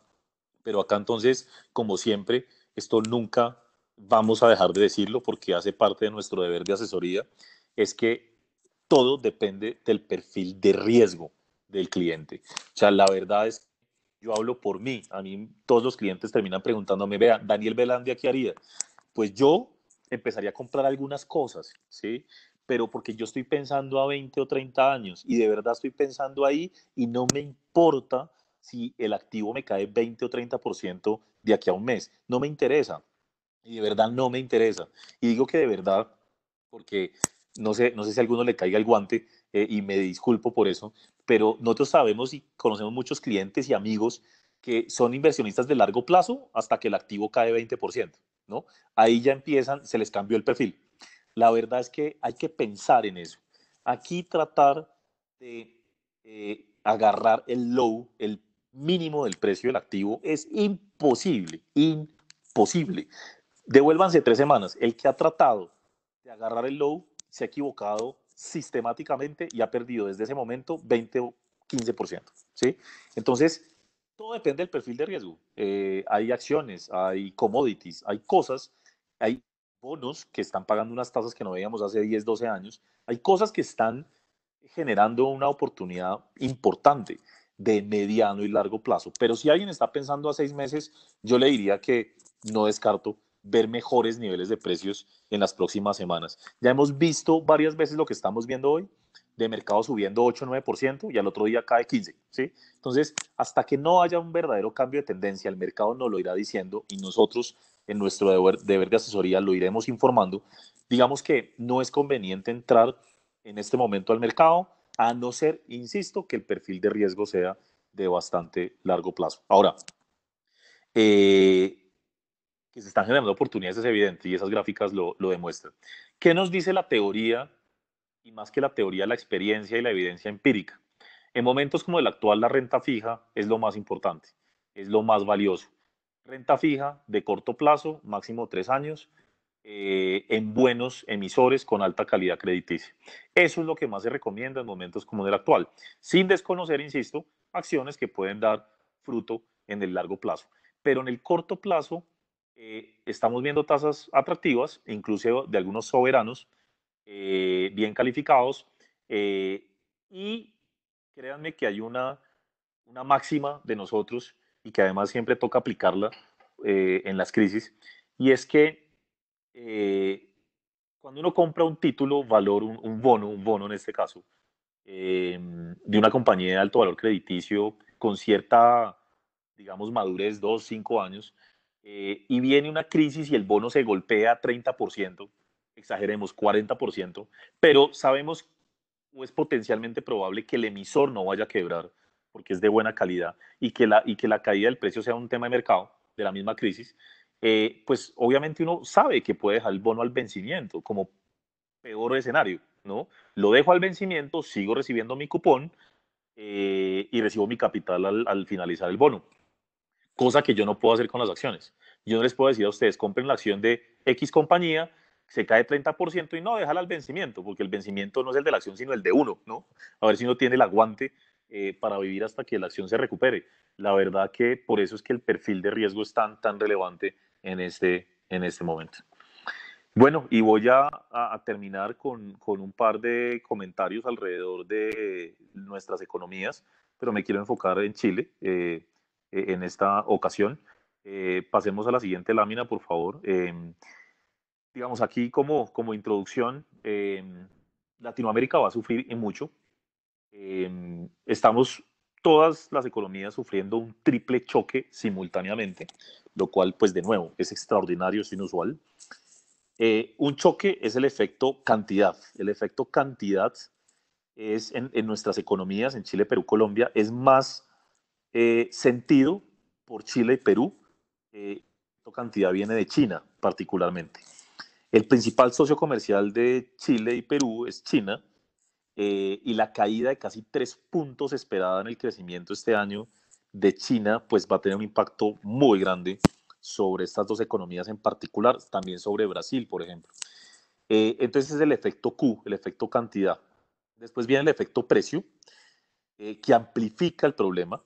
Pero acá entonces, como siempre, esto nunca vamos a dejar de decirlo porque hace parte de nuestro deber de asesoría, es que todo depende del perfil de riesgo del cliente. O sea, la verdad es, yo hablo por mí, a mí todos los clientes terminan preguntándome, vea, Daniel Velandia, ¿qué haría? Pues yo empezaría a comprar algunas cosas, ¿sí? Pero porque yo estoy pensando a 20 o 30 años y de verdad estoy pensando ahí y no me importa si el activo me cae 20 o 30% de aquí a un mes. No me interesa. Y de verdad no me interesa. Y digo que de verdad, porque no sé si a alguno le caiga el guante y me disculpo por eso, pero nosotros sabemos y conocemos muchos clientes y amigos que son inversionistas de largo plazo hasta que el activo cae 20%, ¿no? Ahí ya empiezan, se les cambió el perfil. La verdad es que hay que pensar en eso. Aquí tratar de agarrar el low, el mínimo del precio del activo es imposible, imposible. Devuélvanse 3 semanas. El que ha tratado de agarrar el low se ha equivocado sistemáticamente y ha perdido desde ese momento 20 o 15%. ¿Sí? Entonces, todo depende del perfil de riesgo. Hay acciones, hay commodities, hay cosas, hay bonos que están pagando unas tasas que no veíamos hace 10, 12 años. Hay cosas que están generando una oportunidad importante de mediano y largo plazo. Pero si alguien está pensando a 6 meses, yo le diría que no descarto ver mejores niveles de precios en las próximas semanas. Ya hemos visto varias veces lo que estamos viendo hoy, de mercado subiendo 8 o 9% y al otro día cae 15%. ¿Sí? Entonces, hasta que no haya un verdadero cambio de tendencia, el mercado nos lo irá diciendo y nosotros en nuestro deber de asesoría lo iremos informando. Digamos que no es conveniente entrar en este momento al mercado, a no ser, insisto, que el perfil de riesgo sea de bastante largo plazo. Ahora, que se están generando oportunidades es evidente y esas gráficas lo demuestran. ¿Qué nos dice la teoría? Y más que la teoría, la experiencia y la evidencia empírica. En momentos como el actual, la renta fija es lo más importante, es lo más valioso. Renta fija de corto plazo, máximo 3 años, en buenos emisores con alta calidad crediticia. Eso es lo que más se recomienda en momentos como el actual, sin desconocer, insisto, acciones que pueden dar fruto en el largo plazo. Pero en el corto plazo estamos viendo tasas atractivas, incluso de algunos soberanos bien calificados, eh, y créanme que hay una máxima de nosotros y que además siempre toca aplicarla en las crisis, y es que eh, cuando uno compra un título, valor, un bono en este caso, de una compañía de alto valor crediticio con cierta, digamos, madurez, 2, 5 años, y viene una crisis y el bono se golpea 30%, exageremos 40%, pero sabemos o es potencialmente probable que el emisor no vaya a quebrar porque es de buena calidad y que la caída del precio sea un tema de mercado de la misma crisis, pues obviamente uno sabe que puede dejar el bono al vencimiento como peor escenario, ¿no? Lo dejo al vencimiento, sigo recibiendo mi cupón y recibo mi capital al finalizar el bono, cosa que yo no puedo hacer con las acciones. Yo no les puedo decir a ustedes, compren la acción de X compañía, se cae 30% y no, déjala al vencimiento, porque el vencimiento no es el de la acción, sino el de uno, ¿no? A ver si uno tiene el aguante para vivir hasta que la acción se recupere. La verdad que por eso es que el perfil de riesgo es tan relevante en este momento. Bueno, y voy a terminar con un par de comentarios alrededor de nuestras economías, pero me quiero enfocar en Chile en esta ocasión. Pasemos a la siguiente lámina, por favor. Digamos, aquí como introducción, Latinoamérica va a sufrir y mucho. Estamos todas las economías sufriendo un triple choque simultáneamente, lo cual, pues de nuevo, es extraordinario, es inusual. Un choque es el efecto cantidad. El efecto cantidad es en nuestras economías, en Chile, Perú, Colombia, es más sentido por Chile y Perú. Esta cantidad viene de China, particularmente. El principal socio comercial de Chile y Perú es China, y la caída de casi 3 puntos esperada en el crecimiento este año de China, pues va a tener un impacto muy grande sobre estas dos economías en particular, también sobre Brasil, por ejemplo. Entonces es el efecto Q, el efecto cantidad. Después viene el efecto precio, que amplifica el problema,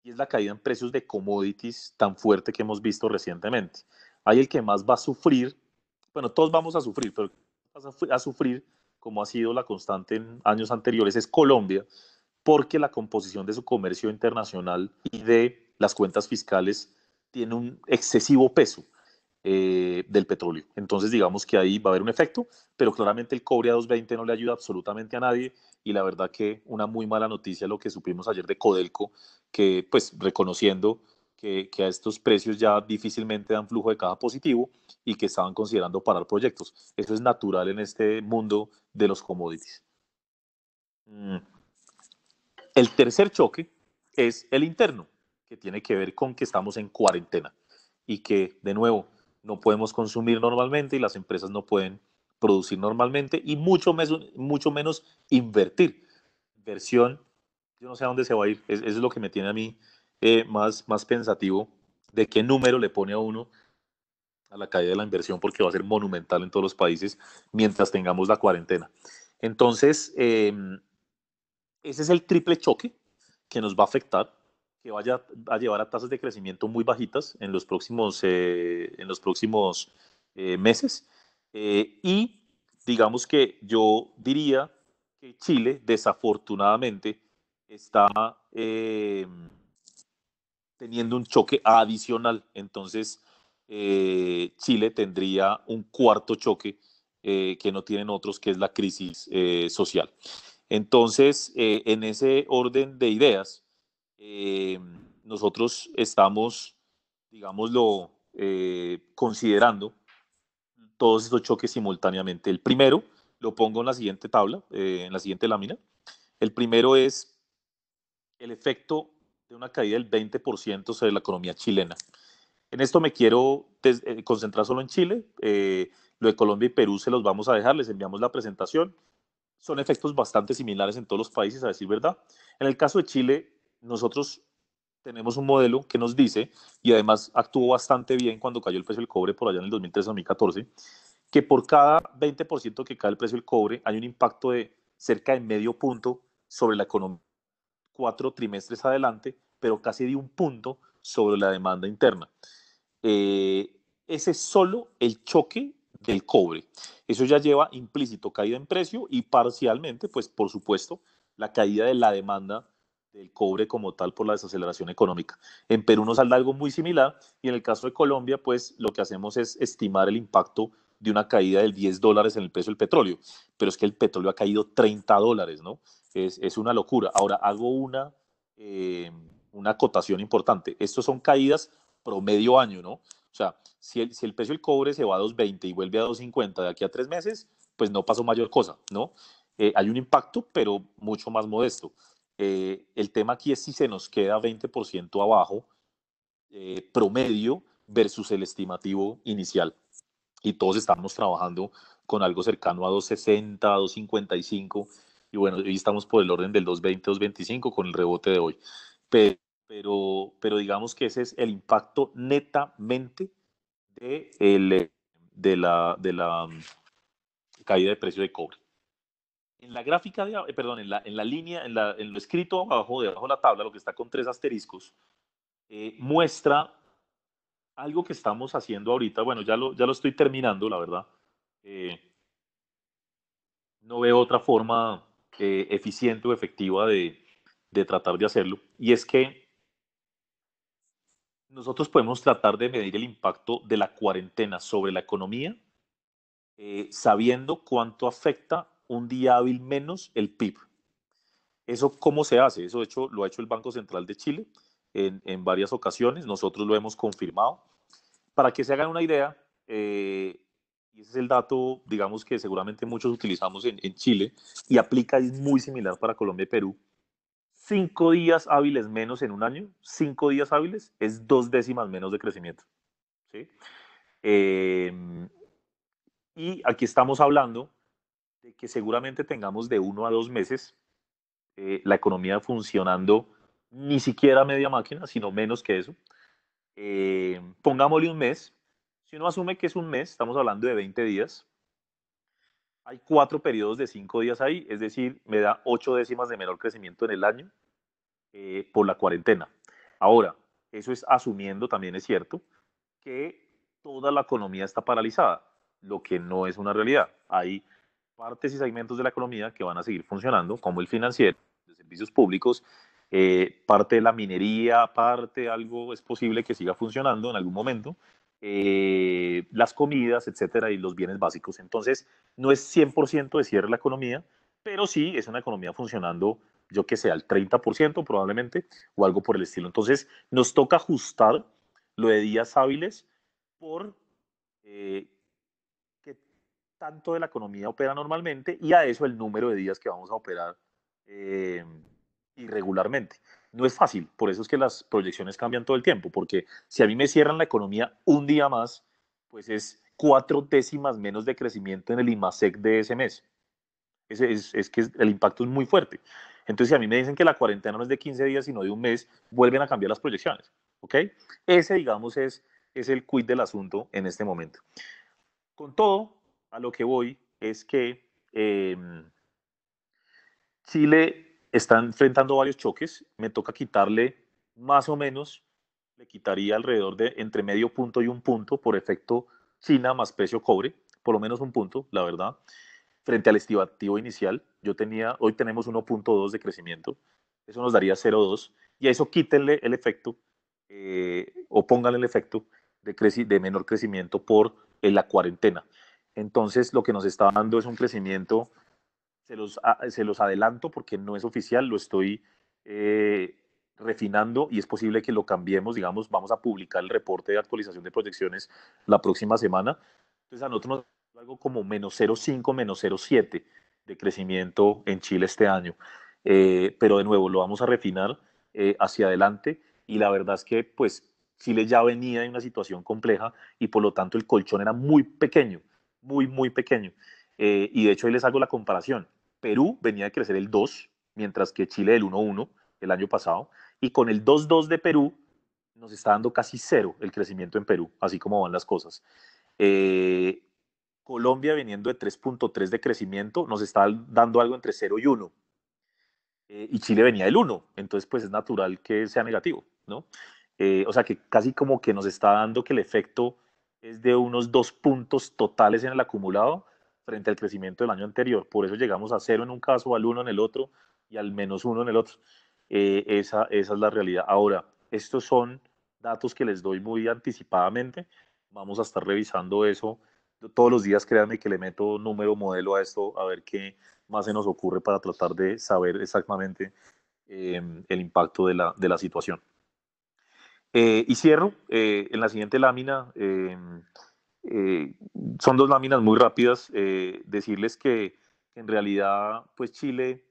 y es la caída en precios de commodities tan fuerte que hemos visto recientemente. Hay el que más va a sufrir, bueno, todos vamos a sufrir, pero vas a sufrir, como ha sido la constante en años anteriores, es Colombia, porque la composición de su comercio internacional y de las cuentas fiscales tiene un excesivo peso del petróleo. Entonces, digamos que ahí va a haber un efecto, pero claramente el cobre a 2.20 no le ayuda absolutamente a nadie y la verdad que una muy mala noticia lo que supimos ayer de Codelco, que pues reconociendo que a estos precios ya difícilmente dan flujo de caja positivo y que estaban considerando parar proyectos. Eso es natural en este mundo de los commodities. Mm. El tercer choque es el interno, que tiene que ver con que estamos en cuarentena y que, de nuevo, no podemos consumir normalmente y las empresas no pueden producir normalmente y mucho menos invertir. Inversión, yo no sé a dónde se va a ir. Eso es lo que me tiene a mí más pensativo de qué número le pone a uno a la caída de la inversión porque va a ser monumental en todos los países mientras tengamos la cuarentena. Entonces, ese es el triple choque que nos va a afectar, que vaya a llevar a tasas de crecimiento muy bajitas en los próximos meses. Y digamos que yo diría que Chile, desafortunadamente, está teniendo un choque adicional. Entonces, Chile tendría un cuarto choque que no tienen otros, que es la crisis social. Entonces, en ese orden de ideas, eh, nosotros estamos, digámoslo, considerando todos estos choques simultáneamente. El primero lo pongo en la siguiente tabla, en la siguiente lámina. El primero es el efecto de una caída del 20% sobre la economía chilena. En esto me quiero concentrar solo en Chile. Lo de Colombia y Perú se los vamos a dejar, les enviamos la presentación. Son efectos bastante similares en todos los países, a decir verdad. En el caso de Chile, nosotros tenemos un modelo que nos dice, y además actuó bastante bien cuando cayó el precio del cobre por allá en el 2013-2014, que por cada 20% que cae el precio del cobre hay un impacto de cerca de medio punto sobre la economía 4 trimestres adelante, pero casi de un punto sobre la demanda interna. Ese es solo el choque del cobre. Eso ya lleva implícito caída en precio y parcialmente, pues por supuesto, la caída de la demanda del cobre como tal por la desaceleración económica. En Perú nos sale algo muy similar y en el caso de Colombia, pues lo que hacemos es estimar el impacto de una caída del $10 en el precio del petróleo, pero es que el petróleo ha caído $30, ¿no? Es una locura. Ahora hago una acotación importante. Estos son caídas promedio año, ¿no? O O sea, si el precio del cobre se va a 2.20 y vuelve a 2.50 de aquí a 3 meses, pues no pasó mayor cosa, ¿no? Hay un impacto, pero mucho más modesto. El tema aquí es si se nos queda 20% abajo promedio versus el estimativo inicial. Y todos estamos trabajando con algo cercano a 2.60, 2.55, y bueno, hoy estamos por el orden del 2.20, 2.25 con el rebote de hoy. Pero digamos que ese es el impacto netamente de la caída de precio de cobre. En la gráfica, perdón, en la línea, en lo escrito abajo, debajo de la tabla, lo que está con 3 asteriscos, muestra algo que estamos haciendo ahorita. Bueno, ya lo estoy terminando, la verdad. Eh, no veo otra forma eficiente o efectiva de tratar de hacerlo. Y es que nosotros podemos tratar de medir el impacto de la cuarentena sobre la economía sabiendo cuánto afecta un día hábil menos el PIB. ¿Eso cómo se hace? Eso hecho, lo ha hecho el Banco Central de Chile en varias ocasiones. Nosotros lo hemos confirmado. Para que se hagan una idea, y ese es el dato, digamos que seguramente muchos utilizamos en Chile y aplica, es muy similar para Colombia y Perú. 5 días hábiles menos en un año, 5 días hábiles es 2 décimas menos de crecimiento. ¿Sí? Eh, y aquí estamos hablando de que seguramente tengamos de 1 a 2 meses la economía funcionando ni siquiera a media máquina, sino menos que eso. Pongámosle un mes. Si uno asume que es un mes, estamos hablando de 20 días. Hay 4 periodos de 5 días ahí, es decir, me da 8 décimas de menor crecimiento en el año por la cuarentena. Ahora, eso es asumiendo, también es cierto, que toda la economía está paralizada, lo que no es una realidad. Hay partes y segmentos de la economía que van a seguir funcionando, como el financiero, de servicios públicos, parte de la minería, parte algo es posible que siga funcionando en algún momento, las comidas, etcétera, y los bienes básicos. Entonces, no es 100% de cierre la economía, pero sí es una economía funcionando, yo que sé, al 30% probablemente, o algo por el estilo. Entonces, nos toca ajustar lo de días hábiles por eh, qué tanto de la economía opera normalmente y a eso el número de días que vamos a operar eh, irregularmente. No es fácil, por eso es que las proyecciones cambian todo el tiempo, porque si a mí me cierran la economía un día más, pues es 4 décimas menos de crecimiento en el IMASEC de ese mes. Es que el impacto es muy fuerte. Entonces, si a mí me dicen que la cuarentena no es de 15 días, sino de un mes, vuelven a cambiar las proyecciones. ¿Ok? Ese, digamos, es el quid del asunto en este momento. Con todo, a lo que voy es que Chile está enfrentando varios choques. Me toca quitarle más o menos, le quitaría alrededor de entre medio punto y un punto por efecto China más precio cobre, por lo menos un punto, la verdad, frente al estimativo inicial. Hoy tenemos 1.2 de crecimiento, eso nos daría 0.2 y a eso quítenle el efecto o pónganle el efecto de menor crecimiento por la cuarentena. Entonces, lo que nos está dando es un crecimiento, se los adelanto porque no es oficial, lo estoy eh, refinando y es posible que lo cambiemos, digamos, vamos a publicar el reporte de actualización de proyecciones la próxima semana. Entonces, a nosotros nos da algo como -0.5, -0.7 de crecimiento en Chile este año. Pero de nuevo, lo vamos a refinar hacia adelante y la verdad es que pues Chile ya venía en una situación compleja y por lo tanto el colchón era muy pequeño, muy, muy pequeño. Y de hecho ahí les hago la comparación. Perú venía de crecer el 2, mientras que Chile el 1.1 el año pasado, y con el 2.2 de Perú nos está dando casi cero el crecimiento en Perú, así como van las cosas. Eh, Colombia veniendo de 3.3 de crecimiento nos está dando algo entre 0 y 1. Y Chile venía del 1, entonces pues es natural que sea negativo, ¿no? O sea que casi como que nos está dando que el efecto es de unos 2 puntos totales en el acumulado frente al crecimiento del año anterior. Por eso llegamos a 0 en un caso, al 1 en el otro y al -1 en el otro. Esa es la realidad. Ahora, estos son datos que les doy muy anticipadamente. Vamos a estar revisando eso todos los días. Créanme que le meto número, modelo a esto, a ver qué más se nos ocurre para tratar de saber exactamente el impacto de la situación. Y cierro en la siguiente lámina. Eh, Son dos láminas muy rápidas. Decirles que en realidad, pues Chile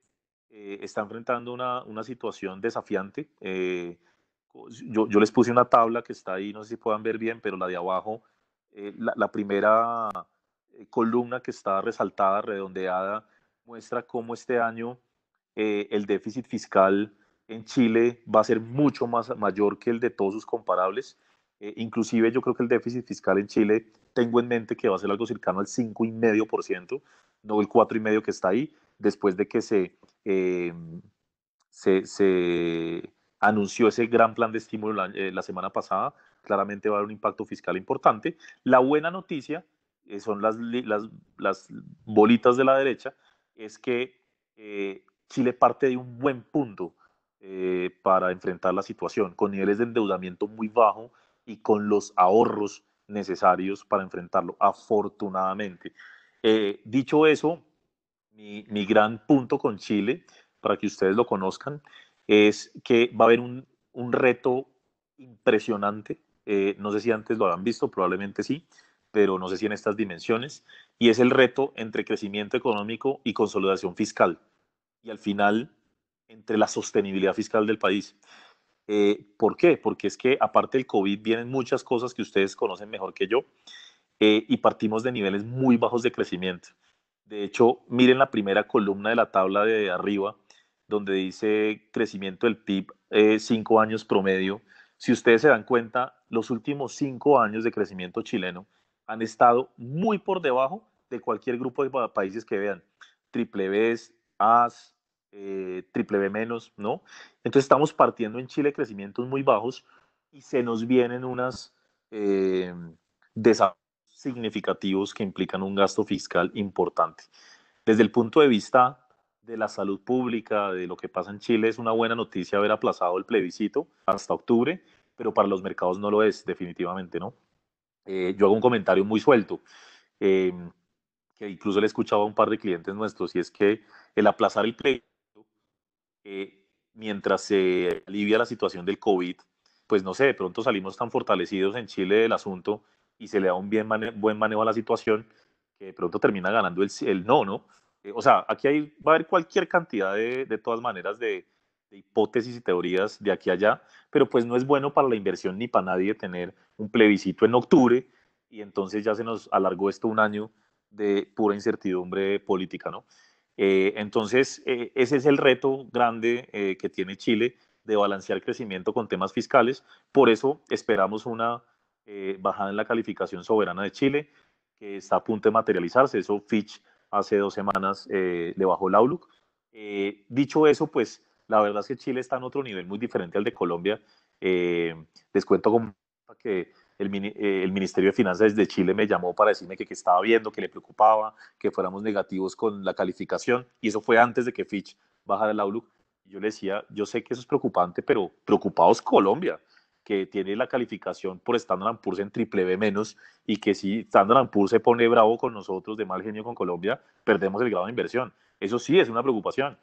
está enfrentando una situación desafiante. Yo les puse una tabla que está ahí, no sé si puedan ver bien, pero la de abajo, la primera columna que está resaltada, redondeada, muestra cómo este año el déficit fiscal en Chile va a ser mucho más mayor que el de todos sus comparables. Inclusive yo creo que el déficit fiscal en Chile, tengo en mente que va a ser algo cercano al 5,5%, no el 4,5% que está ahí, después de que eh, se anunció ese gran plan de estímulo la semana pasada. Claramente va a haber un impacto fiscal importante. La buena noticia son las bolitas de la derecha, es que Chile parte de un buen punto para enfrentar la situación, con niveles de endeudamiento muy bajo y con los ahorros necesarios para enfrentarlo, afortunadamente. Dicho eso, mi gran punto con Chile, para que ustedes lo conozcan, es que va a haber un reto impresionante. No sé si antes lo habrán visto, probablemente sí, pero no sé si en estas dimensiones, y es el reto entre crecimiento económico y consolidación fiscal, y al final entre la sostenibilidad fiscal del país. ¿Por qué? Porque es que aparte del COVID vienen muchas cosas que ustedes conocen mejor que yo, y partimos de niveles muy bajos de crecimiento. De hecho, miren la primera columna de la tabla de arriba, donde dice crecimiento del PIB 5 años promedio. Si ustedes se dan cuenta, los últimos 5 años de crecimiento chileno han estado muy por debajo de cualquier grupo de países que vean. Triple B, A's, triple B menos, ¿no? Entonces estamos partiendo en Chile crecimientos muy bajos y se nos vienen unas desafíos significativos que implican un gasto fiscal importante. Desde el punto de vista de la salud pública, de lo que pasa en Chile, es una buena noticia haber aplazado el plebiscito hasta octubre, pero para los mercados no lo es, definitivamente, ¿no? Yo hago un comentario muy suelto, eh, que incluso le he escuchado a un par de clientes nuestros, y es que el aplazar el plebiscito mientras se alivia la situación del COVID, pues no sé, de pronto salimos tan fortalecidos en Chile del asunto y se le da un buen manejo a la situación, que de pronto termina ganando el no, ¿no? O sea, aquí va a haber cualquier cantidad de todas maneras de hipótesis y teorías de aquí a allá, pero pues no es bueno para la inversión ni para nadie tener un plebiscito en octubre y entonces ya se nos alargó esto un año de pura incertidumbre política, ¿no? Entonces, ese es el reto grande que tiene Chile, de balancear crecimiento con temas fiscales. Por eso esperamos una bajada en la calificación soberana de Chile, que está a punto de materializarse. Eso Fitch hace 2 semanas le bajó el outlook. Dicho eso, pues la verdad es que Chile está en otro nivel muy diferente al de Colombia. Les cuento como que el Ministerio de Finanzas de Chile me llamó para decirme que estaba viendo, que le preocupaba, que fuéramos negativos con la calificación, y eso fue antes de que Fitch bajara el outlook. Yo le decía, yo sé que eso es preocupante, pero preocupados Colombia, que tiene la calificación por Standard & Poor's en triple B menos, y que si Standard & Poor's se pone bravo con nosotros, de mal genio con Colombia, perdemos el grado de inversión. Eso sí es una preocupación.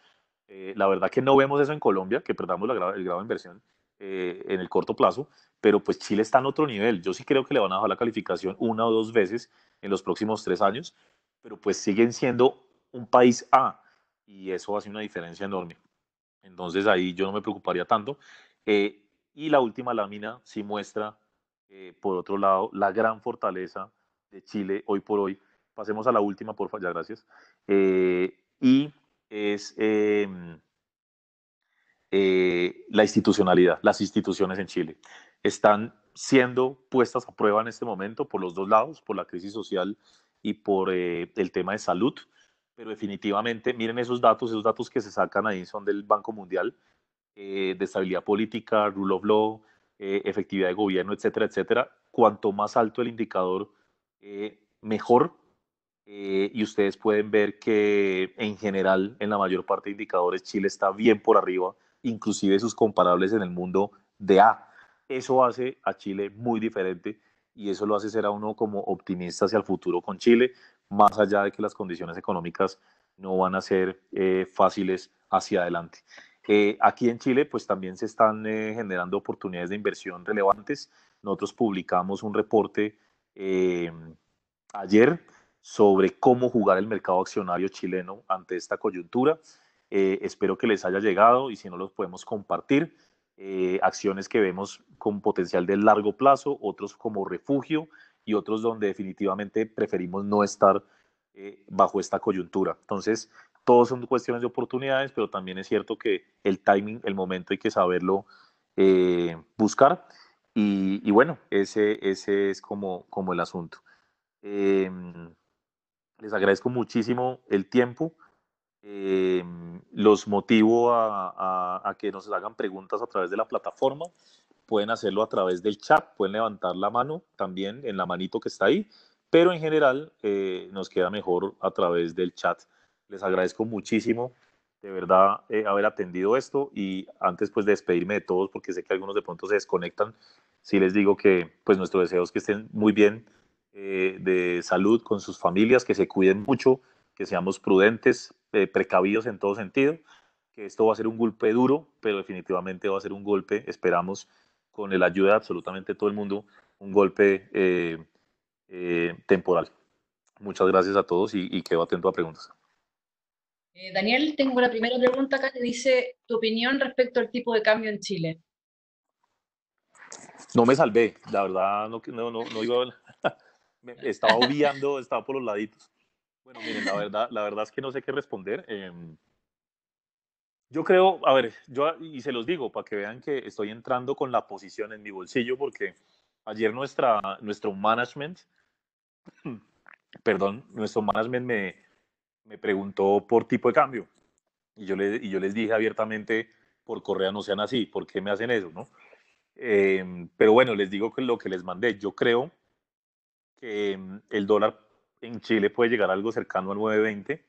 La verdad que no vemos eso en Colombia, que perdamos el grado de inversión en el corto plazo, pero pues Chile está en otro nivel. Yo sí creo que le van a bajar la calificación 1 o 2 veces en los próximos 3 años, pero pues siguen siendo un país A, y eso hace una diferencia enorme. Entonces ahí yo no me preocuparía tanto. Y la última lámina sí muestra, por otro lado, la gran fortaleza de Chile hoy por hoy. Pasemos a la última, por favor, ya, gracias. Y es la institucionalidad. Las instituciones en Chile están siendo puestas a prueba en este momento por los dos lados, por la crisis social y por el tema de salud, pero definitivamente miren esos datos que se sacan ahí son del Banco Mundial, de estabilidad política, rule of law, efectividad de gobierno, etcétera, etcétera. Cuanto más alto el indicador, mejor. Y ustedes pueden ver que en general, en la mayor parte de indicadores, Chile está bien por arriba, inclusive sus comparables en el mundo de A. Eso hace a Chile muy diferente, y eso lo hace ser a uno como optimista hacia el futuro con Chile, más allá de que las condiciones económicas no van a ser fáciles hacia adelante. Aquí en Chile, pues también se están generando oportunidades de inversión relevantes. Nosotros publicamos un reporte eh, ayer sobre cómo jugar el mercado accionario chileno ante esta coyuntura. Espero que les haya llegado y si no los podemos compartir. Acciones que vemos con potencial de largo plazo, otros como refugio y otros donde definitivamente preferimos no estar bajo esta coyuntura. Entonces, todos son cuestiones de oportunidades, pero también es cierto que el timing, el momento hay que saberlo buscar. Y bueno, ese es como el asunto. Eh, Les agradezco muchísimo el tiempo. Eh, los motivo a que nos hagan preguntas a través de la plataforma. Pueden hacerlo a través del chat, pueden levantar la mano también en la manito que está ahí, pero en general nos queda mejor a través del chat. Les agradezco muchísimo, de verdad, haber atendido esto y antes pues de despedirme de todos, porque sé que algunos de pronto se desconectan, sí les digo que pues nuestro deseo es que estén muy bien de salud con sus familias, que se cuiden mucho, que seamos prudentes, precavidos en todo sentido, que esto va a ser un golpe duro, pero definitivamente va a ser un golpe, esperamos, con la ayuda de absolutamente todo el mundo, un golpe temporal. Muchas gracias a todos y quedo atento a preguntas. Daniel, tengo la primera pregunta acá que dice tu opinión respecto al tipo de cambio en Chile. No me salvé, la verdad no iba a... estaba obviando, estaba por los laditos. Bueno, miren, la verdad es que no sé qué responder. Yo creo, a ver, y se los digo para que vean que estoy entrando con la posición en mi bolsillo porque ayer nuestro management, perdón, nuestro management me preguntó por tipo de cambio y yo les dije abiertamente, por correa no sean así, ¿por qué me hacen eso, no? Pero bueno, les digo que lo que les mandé, yo creo que el dólar en Chile puede llegar a algo cercano a 9.20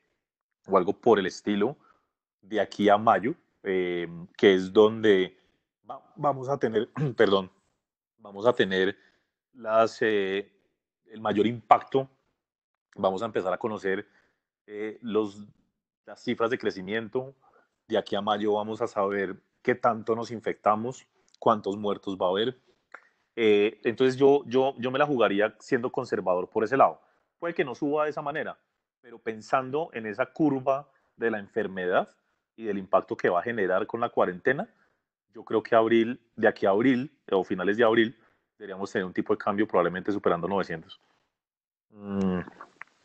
o algo por el estilo de aquí a mayo, que es donde vamos a tener, perdón, vamos a tener el mayor impacto, vamos a empezar a conocer eh, los, las cifras de crecimiento, de aquí a mayo vamos a saber qué tanto nos infectamos, cuántos muertos va a haber. Entonces yo me la jugaría siendo conservador por ese lado. Puede que no suba de esa manera, pero pensando en esa curva de la enfermedad y del impacto que va a generar con la cuarentena, yo creo que de aquí a abril o finales de abril deberíamos tener un tipo de cambio probablemente superando 900. Mm,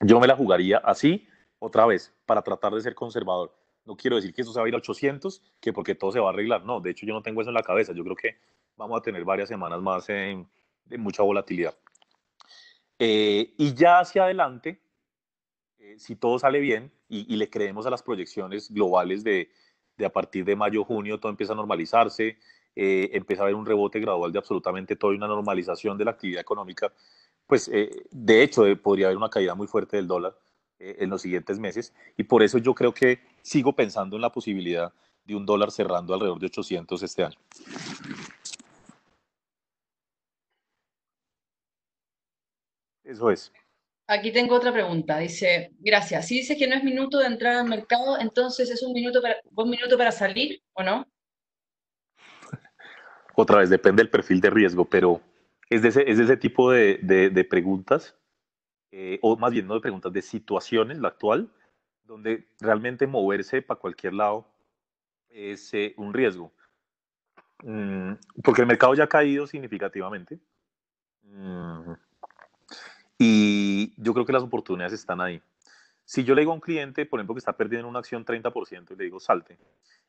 yo me la jugaría así otra vez para tratar de ser conservador. No quiero decir que eso se va a ir a 800, que porque todo se va a arreglar. No, de hecho yo no tengo eso en la cabeza. Yo creo que vamos a tener varias semanas más de mucha volatilidad. Y ya hacia adelante, si todo sale bien y le creemos a las proyecciones globales de a partir de mayo, junio, todo empieza a normalizarse, empieza a haber un rebote gradual de absolutamente todo y una normalización de la actividad económica, pues de hecho podría haber una caída muy fuerte del dólar en los siguientes meses y por eso yo creo que sigo pensando en la posibilidad de un dólar cerrando alrededor de 800 este año. Eso es. Aquí tengo otra pregunta. Dice, gracias. Si dices que no es minuto de entrar al mercado, entonces es un minuto para salir, ¿o no? Otra vez, depende del perfil de riesgo, pero es de ese tipo de preguntas, o más bien no de preguntas, de situaciones, la actual, donde realmente moverse para cualquier lado es un riesgo. Porque el mercado ya ha caído significativamente. Mm, y yo creo que las oportunidades están ahí. Si yo le digo a un cliente, por ejemplo, que está perdiendo una acción 30% y le digo salte,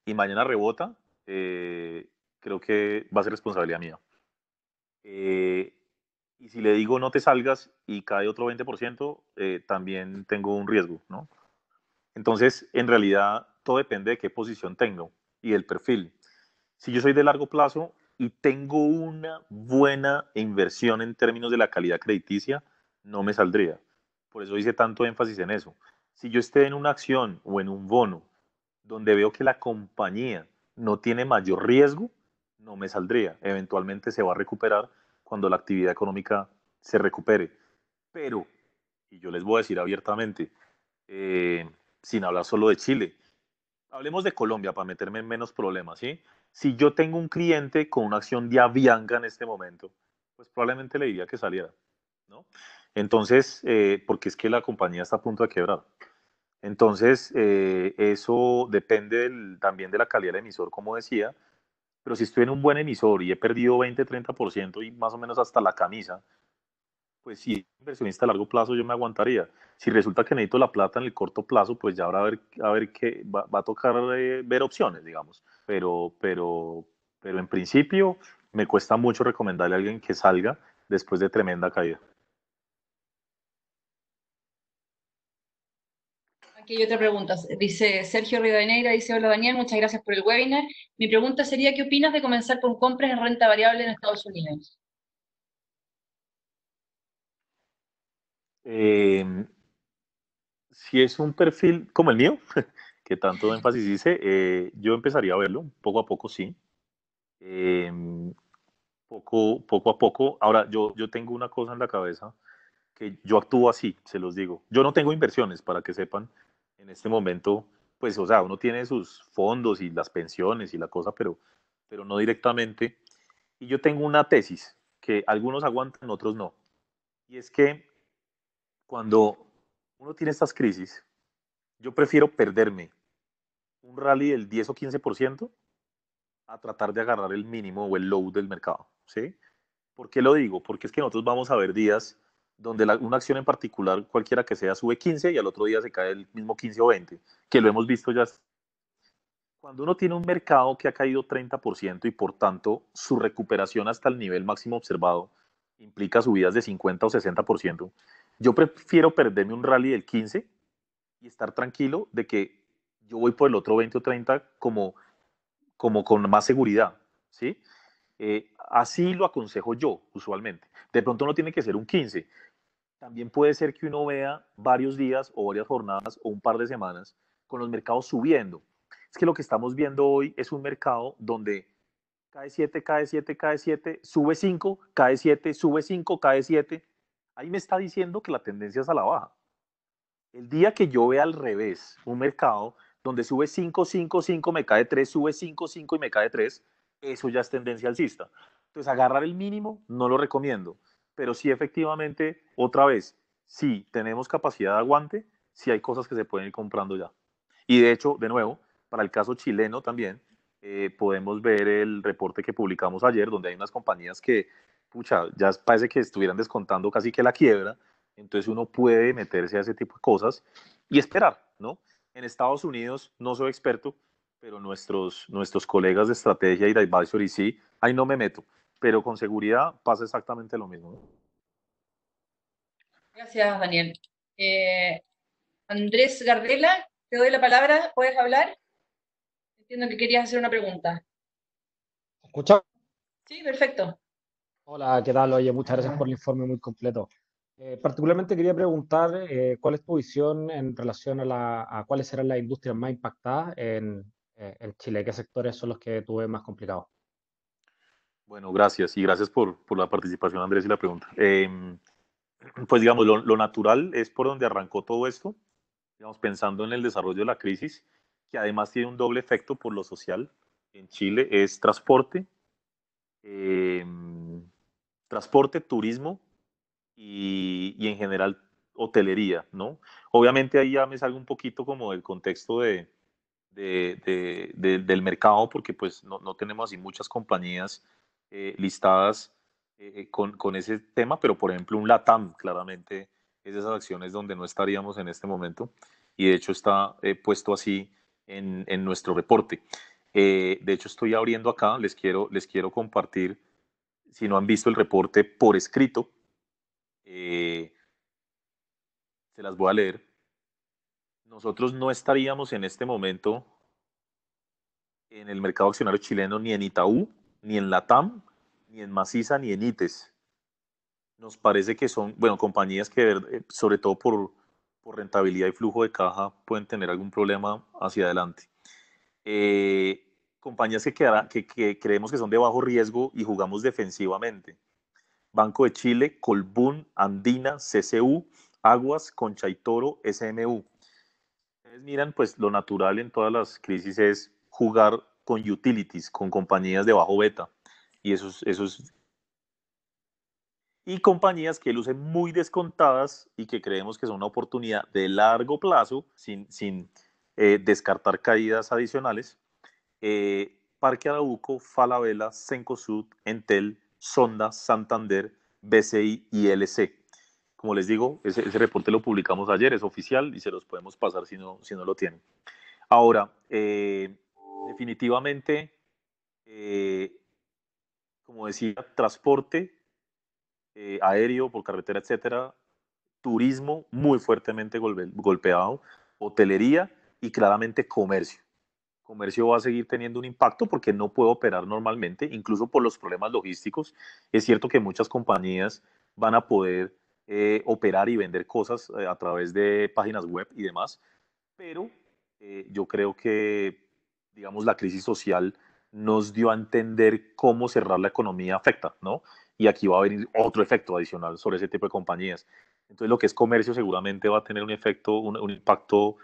y mañana rebota, creo que va a ser responsabilidad mía. Eh, y si le digo no te salgas y cae otro 20%, también tengo un riesgo, ¿no? Entonces, en realidad, todo depende de qué posición tengo y del perfil. Si yo soy de largo plazo y tengo una buena inversión en términos de la calidad crediticia, no me saldría. Por eso hice tanto énfasis en eso. Si yo esté en una acción o en un bono donde veo que la compañía no tiene mayor riesgo, no me saldría. Eventualmente se va a recuperar cuando la actividad económica se recupere. Pero, y yo les voy a decir abiertamente, sin hablar solo de Chile, Hablemos de Colombia para meterme en menos problemas, ¿sí? Si yo tengo un cliente con una acción de Avianca en este momento, pues probablemente le diría que saliera, ¿no? Entonces, porque es que la compañía está a punto de quebrar. Entonces, eso depende también de la calidad del emisor, como decía, pero si estoy en un buen emisor y he perdido 20-30% y más o menos hasta la camisa, pues si inversionista a largo plazo yo me aguantaría. Si resulta que necesito la plata en el corto plazo, pues ya habrá a ver qué va a tocar ver opciones, digamos. Pero en principio me cuesta mucho recomendarle a alguien que salga después de tremenda caída. Aquí hay otra pregunta. Dice Sergio Rivadeneira, dice, hola Daniel, muchas gracias por el webinar. Mi pregunta sería, ¿qué opinas de comenzar con compras en renta variable en Estados Unidos? Eh, si es un perfil como el mío, que tanto énfasis dice, yo empezaría a verlo poco a poco, sí. Eh, poco a poco. Ahora, yo tengo una cosa en la cabeza que yo actúo así, se los digo. Yo no tengo inversiones, para que sepan, en este momento, pues, o sea, uno tiene sus fondos y las pensiones y la cosa, pero no directamente. Y yo tengo una tesis que algunos aguantan, otros no. Y es que cuando uno tiene estas crisis, yo prefiero perderme un rally del 10 o 15% a tratar de agarrar el mínimo o el low del mercado, ¿sí? ¿Por qué lo digo? Porque es que nosotros vamos a ver días donde una acción en particular, cualquiera que sea, sube 15 y al otro día se cae el mismo 15 o 20, que lo hemos visto ya. Cuando uno tiene un mercado que ha caído 30% y por tanto su recuperación hasta el nivel máximo observado implica subidas de 50 o 60%, yo prefiero perderme un rally del 15 y estar tranquilo de que yo voy por el otro 20 o 30 como con más seguridad, ¿sí? Así lo aconsejo yo, usualmente. De pronto no tiene que ser un 15. También puede ser que uno vea varios días o varias jornadas o un par de semanas con los mercados subiendo. Es que lo que estamos viendo hoy es un mercado donde cae 7, cae 7, cae 7, sube 5, cae 7, sube 5, cae 7. Ahí me está diciendo que la tendencia es a la baja. El día que yo vea al revés un mercado donde sube 5, 5, 5, me cae 3, sube 5, 5 y me cae 3, eso ya es tendencia alcista. Entonces, agarrar el mínimo no lo recomiendo, pero sí efectivamente, otra vez, sí tenemos capacidad de aguante, sí hay cosas que se pueden ir comprando ya. Y de hecho, de nuevo, para el caso chileno también, podemos ver el reporte que publicamos ayer, donde hay unas compañías que, pucha, ya parece que estuvieran descontando casi que la quiebra, entonces uno puede meterse a ese tipo de cosas y esperar, ¿no? En Estados Unidos no soy experto, pero nuestros colegas de estrategia y de advisory sí, ahí no me meto, pero con seguridad pasa exactamente lo mismo, ¿no? Gracias, Daniel. Eh, Andrés Gardela, te doy la palabra, ¿puedes hablar? Entiendo que querías hacer una pregunta. ¿Escucha? Sí, perfecto. Hola, ¿qué tal? Oye, muchas gracias por el informe muy completo. Particularmente quería preguntar cuál es tu visión en relación a cuáles serán las industrias más impactadas en Chile, qué sectores son los que tú ves más complicados. Bueno, gracias y gracias por la participación, Andrés, y la pregunta. Pues digamos, lo natural es por donde arrancó todo esto, digamos, pensando en el desarrollo de la crisis, que además tiene un doble efecto por lo social en Chile, es eh, transporte, turismo y en general hotelería, ¿no? Obviamente ahí ya me salgo un poquito como del contexto del mercado, porque pues no tenemos así muchas compañías listadas con ese tema, pero por ejemplo un LATAM claramente es de esas acciones donde no estaríamos en este momento y de hecho está puesto así en nuestro reporte. De hecho estoy abriendo acá, les quiero compartir, si no han visto el reporte por escrito, eh, se las voy a leer. Nosotros no estaríamos en este momento en el mercado accionario chileno ni en Itaú, ni en Latam, ni en Maciza, ni en ITES. Nos parece que son, bueno, compañías que sobre todo por rentabilidad y flujo de caja pueden tener algún problema hacia adelante. Compañías que creemos que son de bajo riesgo y jugamos defensivamente. Banco de Chile, Colbún, Andina, CCU, Aguas, Concha y Toro, SMU. ustedes miran, pues lo natural en todas las crisis es jugar con utilities, con compañías de bajo beta. Y y compañías que lucen muy descontadas y que creemos que son una oportunidad de largo plazo, sin descartar caídas adicionales. Parque Arauco, Falabella, Cencosud, Entel, Sonda, Santander, BCI y LC. Como les digo, ese reporte lo publicamos ayer, es oficial y se los podemos pasar si no lo tienen. Ahora, definitivamente, eh, como decía, transporte aéreo, por carretera, etcétera, turismo muy fuertemente golpeado, hotelería y claramente comercio. Comercio va a seguir teniendo un impacto porque no puede operar normalmente, incluso por los problemas logísticos. Es cierto que muchas compañías van a poder operar y vender cosas a través de páginas web y demás, pero yo creo que, digamos, la crisis social nos dio a entender cómo cerrar la economía afecta, ¿no? Y aquí va a venir otro efecto adicional sobre ese tipo de compañías. Entonces, lo que es comercio seguramente va a tener un efecto, un impacto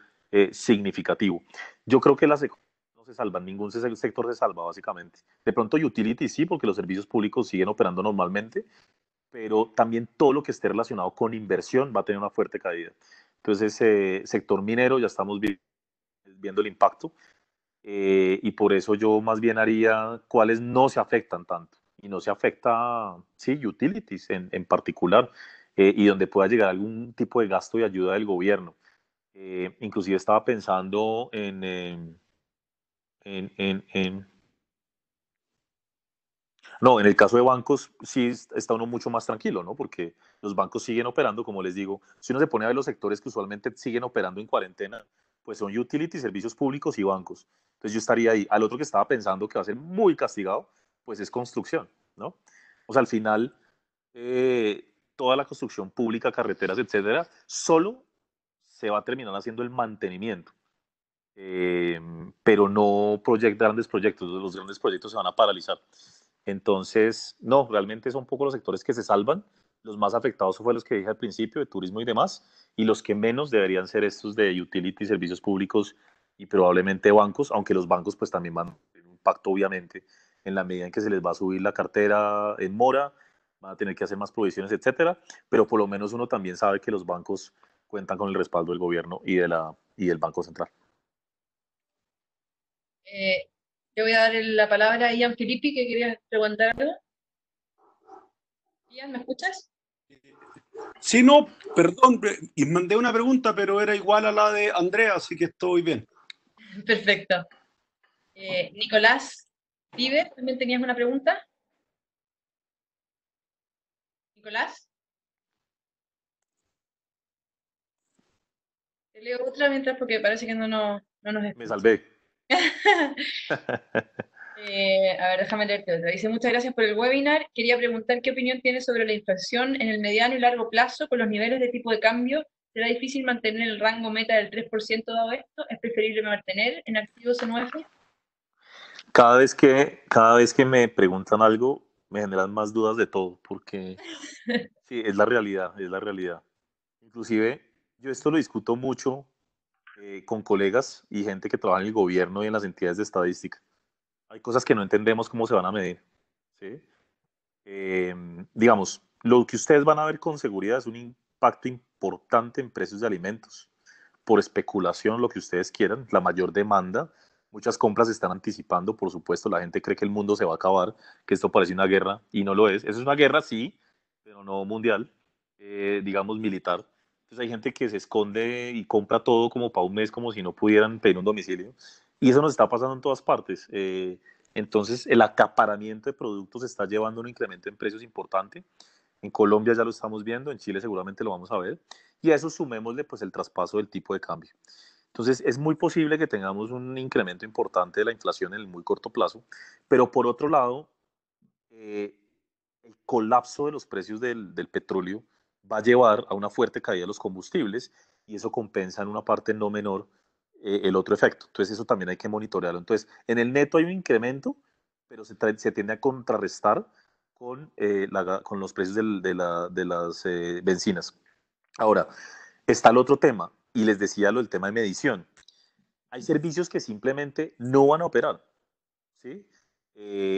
significativo. Yo creo que las economías no se salvan, ningún sector se salva, básicamente. De pronto, utility sí, porque los servicios públicos siguen operando normalmente, pero también todo lo que esté relacionado con inversión va a tener una fuerte caída. Entonces, sector minero, ya estamos viendo el impacto, y por eso yo más bien haría cuáles no se afectan tanto. Y no se afecta, sí, utilities en particular, y donde pueda llegar algún tipo de gasto y ayuda del gobierno. Inclusive estaba pensando en no, en el caso de bancos sí está uno mucho más tranquilo, ¿no? Porque los bancos siguen operando, como les digo. Si uno se pone a ver los sectores que usualmente siguen operando en cuarentena, pues son utilities, servicios públicos y bancos. Entonces yo estaría ahí. Al otro que estaba pensando que va a ser muy castigado, pues es construcción, ¿no? O sea, al final, toda la construcción pública, carreteras, etcétera, solo se va a terminar haciendo el mantenimiento. Pero no grandes proyectos, los grandes proyectos se van a paralizar. Entonces, no, realmente son pocos los sectores que se salvan. Los más afectados fueron los que dije al principio, de turismo y demás, y los que menos deberían ser estos de utility, servicios públicos y probablemente bancos, aunque los bancos pues también van a tener un impacto obviamente en la medida en que se les va a subir la cartera en mora, van a tener que hacer más provisiones, etcétera, pero por lo menos uno también sabe que los bancos cuentan con el respaldo del gobierno y del Banco Central. Le voy a dar la palabra a Ian Filippi, que quería preguntar algo. Ian, ¿me escuchas? Sí, no, perdón, y mandé una pregunta, pero era igual a la de Andrea, así que estoy bien. Perfecto. Nicolás Viver, ¿también tenías una pregunta? Nicolás. Te leo otra mientras porque parece que no nos Me escucha. salvé. A ver, déjame leerte otra. Dice, muchas gracias por el webinar. Quería preguntar qué opinión tiene sobre la inflación en el mediano y largo plazo con los niveles de tipo de cambio. ¿Será difícil mantener el rango meta del 3% dado esto? ¿Es preferible mantener en activos en UF? Cada vez que me preguntan algo, me generan más dudas de todo, porque sí, es la realidad, es la realidad. Inclusive, yo esto lo discuto mucho con colegas y gente que trabaja en el gobierno y en las entidades de estadística. Hay cosas que no entendemos cómo se van a medir, ¿sí? Digamos, lo que ustedes van a ver con seguridad es un impacto importante en precios de alimentos, por especulación, lo que ustedes quieran, la mayor demanda. Muchas compras se están anticipando, por supuesto, la gente cree que el mundo se va a acabar, que esto parece una guerra y no lo es. Eso es una guerra, sí, pero no mundial, digamos militar. Entonces hay gente que se esconde y compra todo como para un mes, como si no pudieran pedir un domicilio. Y eso nos está pasando en todas partes. Entonces el acaparamiento de productos está llevando a un incremento en precios importante. En Colombia ya lo estamos viendo, en Chile seguramente lo vamos a ver. Y a eso sumémosle pues el traspaso del tipo de cambio. Entonces es muy posible que tengamos un incremento importante de la inflación en el muy corto plazo, pero por otro lado, eh, el colapso de los precios del petróleo va a llevar a una fuerte caída de los combustibles y eso compensa en una parte no menor el otro efecto. Entonces eso también hay que monitorearlo. Entonces en el neto hay un incremento, pero se tiende a contrarrestar con los precios de las bencinas. Ahora, está el otro tema, y les decía el tema de medición. Hay servicios que simplemente no van a operar, ¿sí?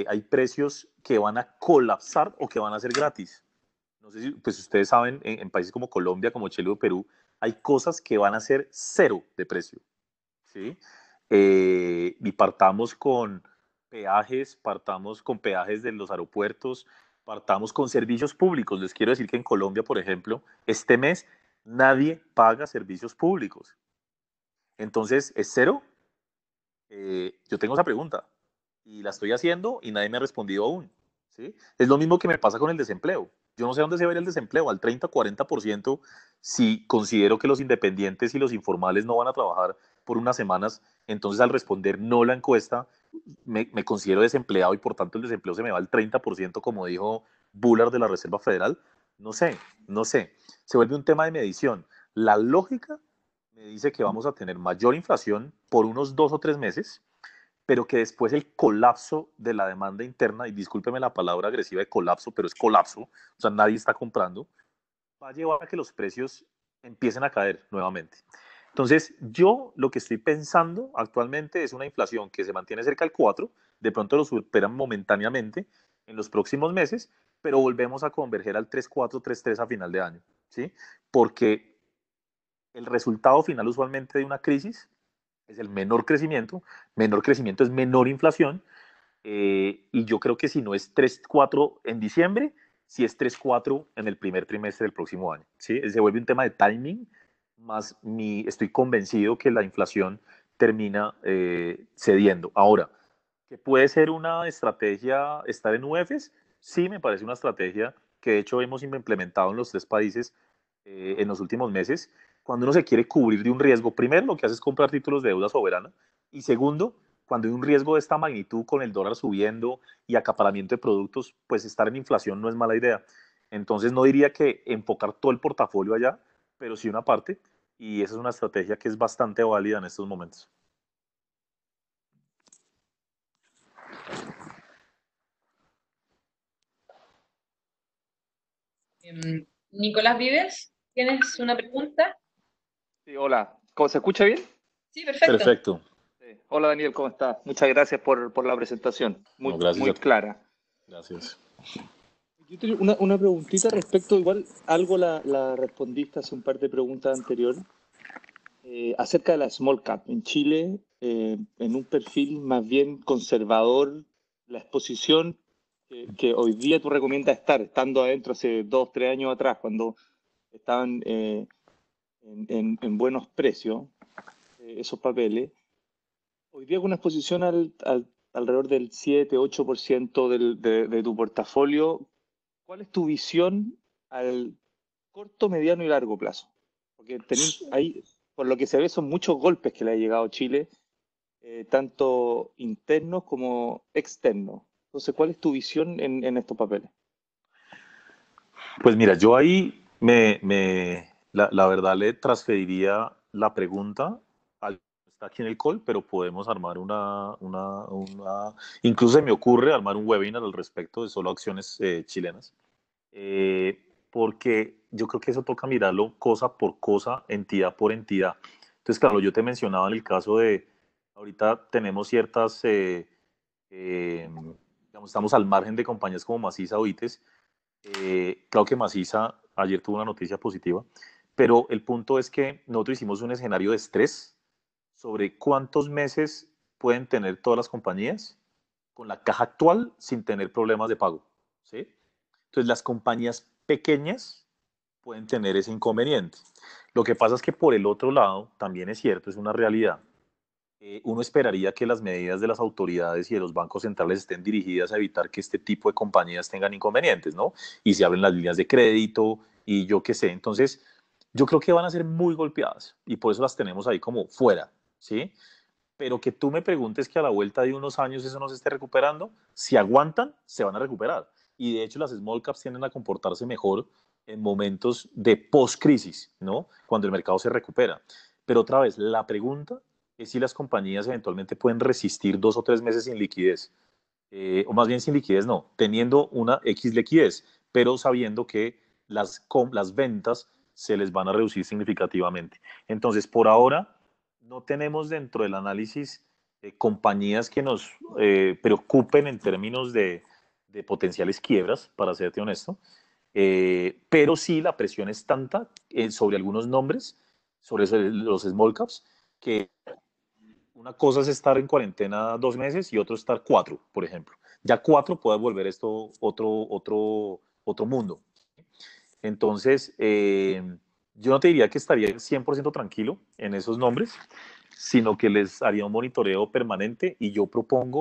Hay precios que van a colapsar o que van a ser gratis. No sé si pues ustedes saben, en países como Colombia, como Chile o Perú, hay cosas que van a ser cero de precio, ¿sí? Y partamos con peajes de los aeropuertos, partamos con servicios públicos. Les quiero decir que en Colombia, por ejemplo, este mes nadie paga servicios públicos. Entonces, ¿es cero? Yo tengo esa pregunta y la estoy haciendo y nadie me ha respondido aún, ¿sí? Es lo mismo que me pasa con el desempleo. Yo no sé dónde se va a ir el desempleo, al 30-40%, si considero que los independientes y los informales no van a trabajar por unas semanas. Entonces, al responder no la encuesta, me considero desempleado y por tanto el desempleo se me va al 30%, como dijo Bullard de la Reserva Federal. No sé, no sé. Se vuelve un tema de medición. La lógica me dice que vamos a tener mayor inflación por unos 2 o 3 meses, pero que después el colapso de la demanda interna, y discúlpeme la palabra agresiva de colapso, pero es colapso, o sea, nadie está comprando, va a llevar a que los precios empiecen a caer nuevamente. Entonces, yo lo que estoy pensando actualmente es una inflación que se mantiene cerca del 4, de pronto lo superan momentáneamente en los próximos meses, pero volvemos a converger al 3,4, 3,3 a final de año, ¿sí? Porque el resultado final usualmente de una crisis es el menor crecimiento es menor inflación, y yo creo que si no es 3,4 en diciembre, si es 3,4 en el primer trimestre del próximo año, ¿sí? Se vuelve un tema de timing, más estoy convencido que la inflación termina cediendo. Ahora, ¿que puede ser una estrategia estar en UEFs? Sí, me parece una estrategia que de hecho hemos implementado en los 3 países en los últimos meses. Cuando uno se quiere cubrir de un riesgo, primero lo que hace es comprar títulos de deuda soberana, y segundo, cuando hay un riesgo de esta magnitud con el dólar subiendo y acaparamiento de productos, pues estar en inflación no es mala idea. Entonces no diría que enfocar todo el portafolio allá, pero sí una parte, y esa es una estrategia que es bastante válida en estos momentos. Nicolás Vives, ¿tienes una pregunta? Sí, hola. ¿Cómo se escucha bien? Sí, perfecto. Perfecto. Sí. Hola Daniel, ¿cómo estás? Muchas gracias por la presentación, No, gracias muy a ti. clara. Gracias. Yo tengo una preguntita respecto, igual algo la respondiste hace un par de preguntas anteriores, acerca de la small cap. En Chile, en un perfil más bien conservador, la exposición que hoy día tú recomiendas estar, estando adentro hace 2, 3 años atrás, cuando estaban en buenos precios esos papeles. Hoy día con una exposición alrededor del 7-8% de tu portafolio, ¿cuál es tu visión al corto, mediano y largo plazo? Porque ahí, por lo que se ve, son muchos golpes que le ha llegado a Chile, tanto internos como externos. Entonces, ¿cuál es tu visión en estos papeles? Pues mira, yo ahí la verdad le transferiría la pregunta al que está aquí en el call, pero podemos armar incluso se me ocurre armar un webinar al respecto de solo acciones chilenas, porque yo creo que eso toca mirarlo cosa por cosa, entidad por entidad. Entonces, claro, yo te mencionaba en el caso de, ahorita tenemos ciertas, digamos, estamos al margen de compañías como Maciza o ITES. Claro que Maciza ayer tuvo una noticia positiva, pero el punto es que nosotros hicimos un escenario de estrés sobre cuántos meses pueden tener todas las compañías con la caja actual sin tener problemas de pago, ¿sí? Entonces las compañías pequeñas pueden tener ese inconveniente. Lo que pasa es que por el otro lado, también es cierto, es una realidad, uno esperaría que las medidas de las autoridades y de los bancos centrales estén dirigidas a evitar que este tipo de compañías tengan inconvenientes, ¿no? Y se abren las líneas de crédito y yo qué sé. Entonces, yo creo que van a ser muy golpeadas y por eso las tenemos ahí como fuera, ¿sí? Pero que tú me preguntes que a la vuelta de unos años eso no se esté recuperando, si aguantan, se van a recuperar. Y de hecho las small caps tienden a comportarse mejor en momentos de post-crisis, ¿no? Cuando el mercado se recupera. Pero otra vez, la pregunta es si las compañías eventualmente pueden resistir 2 o 3 meses sin liquidez, o más bien sin liquidez, no, teniendo una X liquidez, pero sabiendo que las ventas se les van a reducir significativamente. Entonces, por ahora, no tenemos dentro del análisis compañías que nos preocupen en términos de potenciales quiebras, para serte honesto, pero sí la presión es tanta sobre algunos nombres, sobre los small caps, que una cosa es estar en cuarentena 2 meses y otro estar 4, por ejemplo. Ya 4 puede volver esto otro mundo. Entonces, yo no te diría que estaría 100% tranquilo en esos nombres, sino que les haría un monitoreo permanente y yo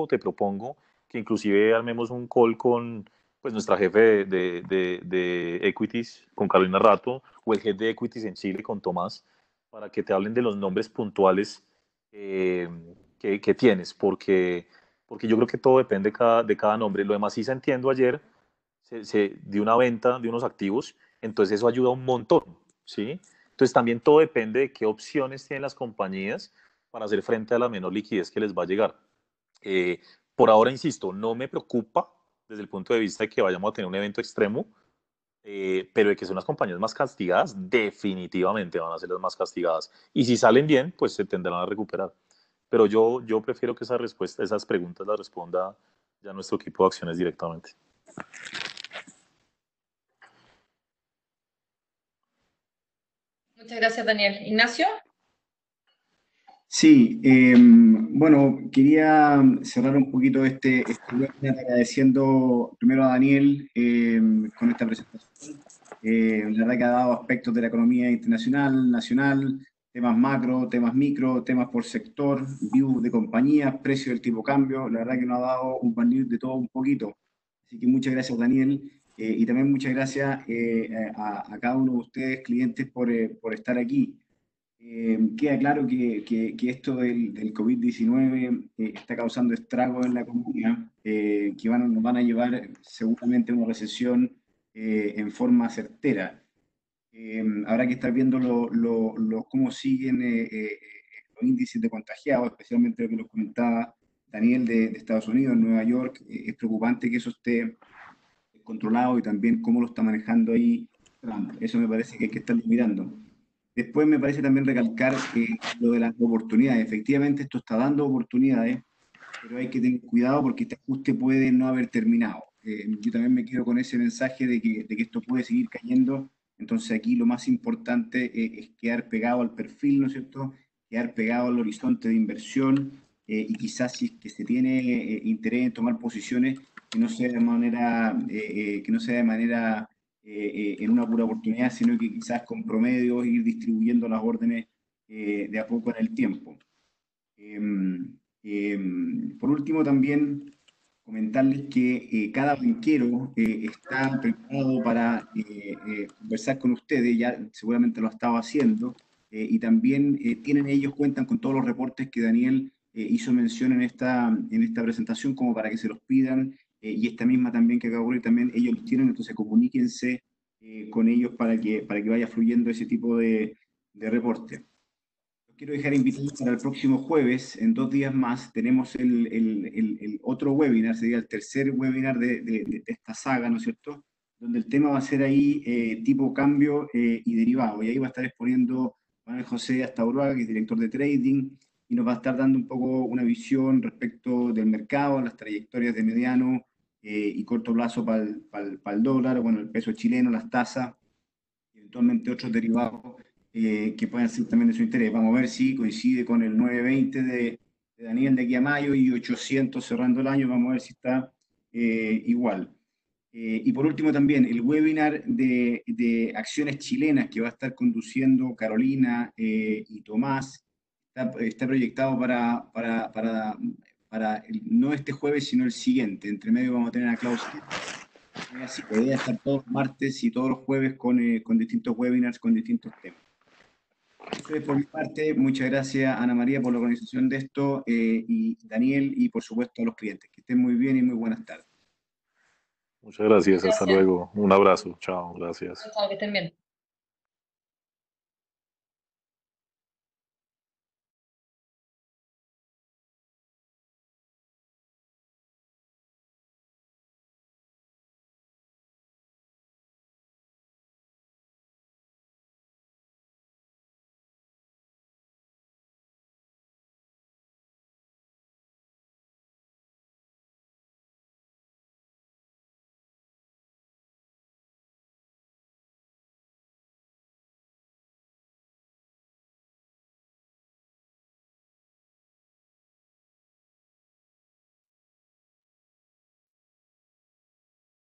te propongo que inclusive armemos un call con pues, nuestra jefe de Equities, con Carolina Rato, o el head de Equities en Chile, con Tomás, para que te hablen de los nombres puntuales que tienes, porque yo creo que todo depende de cada nombre. Lo demás sí se entiendo ayer, se dio una venta de unos activos, entonces eso ayuda un montón, ¿sí? Entonces también todo depende de qué opciones tienen las compañías para hacer frente a la menor liquidez que les va a llegar. Por ahora, insisto, no me preocupa desde el punto de vista de que vayamos a tener un evento extremo, pero de que son las compañías más castigadas, definitivamente van a ser las más castigadas. Y si salen bien, pues se tendrán a recuperar. Pero yo prefiero que esas preguntas las responda ya nuestro equipo de acciones directamente. Muchas gracias, Daniel. Ignacio. Sí, bueno, quería cerrar un poquito este webinar agradeciendo primero a Daniel con esta presentación. La verdad que ha dado aspectos de la economía internacional, nacional, temas macro, temas micro, temas por sector, view de compañías, precio del tipo cambio. La verdad que nos ha dado un panel de todo un poquito. Así que muchas gracias, Daniel. Y también muchas gracias a cada uno de ustedes, clientes, por estar aquí. Queda claro que esto del COVID-19 está causando estragos en la economía que nos van a llevar seguramente a una recesión en forma certera. Habrá que estar viendo cómo siguen los índices de contagiados, especialmente lo que nos comentaba Daniel de Estados Unidos, en Nueva York. Es preocupante que eso esté controlado y también cómo lo está manejando ahí Trump. Eso me parece que hay que estar mirando. Después me parece también recalcar lo de las oportunidades. Efectivamente, esto está dando oportunidades, pero hay que tener cuidado porque este ajuste puede no haber terminado. Yo también me quedo con ese mensaje de que esto puede seguir cayendo. Entonces aquí lo más importante es quedar pegado al perfil, ¿no es cierto? Quedar pegado al horizonte de inversión y quizás si es que se tiene interés en tomar posiciones, que no sea de manera, en una pura oportunidad, sino que quizás con promedios ir distribuyendo las órdenes de a poco en el tiempo. Por último, también comentarles que cada banquero está preparado para conversar con ustedes, ya seguramente lo ha estado haciendo, y también cuentan con todos los reportes que Daniel hizo mención en esta presentación como para que se los pidan, y esta misma también que acabo de ocurrir, también ellos los tienen, entonces comuníquense con ellos para que vaya fluyendo ese tipo de reporte. Quiero dejar invitados para el próximo jueves, en 2 días más, tenemos el otro webinar, sería el tercer webinar de esta saga, ¿no es cierto? Donde el tema va a ser ahí tipo cambio y derivado. Y ahí va a estar exponiendo Manuel José Astaburuaga, que es director de trading, y nos va a estar dando un poco una visión respecto del mercado, las trayectorias de mediano y corto plazo para el dólar, bueno, el peso chileno, las tasas, eventualmente otros derivados que puedan ser también de su interés. Vamos a ver si coincide con el 920 de Daniel de aquí a mayo y 800 cerrando el año. Vamos a ver si está igual. Y por último también el webinar de acciones chilenas que va a estar conduciendo Carolina y Tomás. Está proyectado para no este jueves, sino el siguiente. Entre medio vamos a tener a Klaus. Así que voy a estar todos los martes y todos los jueves con distintos webinars, con distintos temas. Eso es por mi parte. Muchas gracias, Ana María, por la organización de esto, y Daniel, y por supuesto a los clientes. Que estén muy bien y muy buenas tardes. Muchas gracias, hasta luego. Un abrazo, chao, gracias. Chao, que estén bien.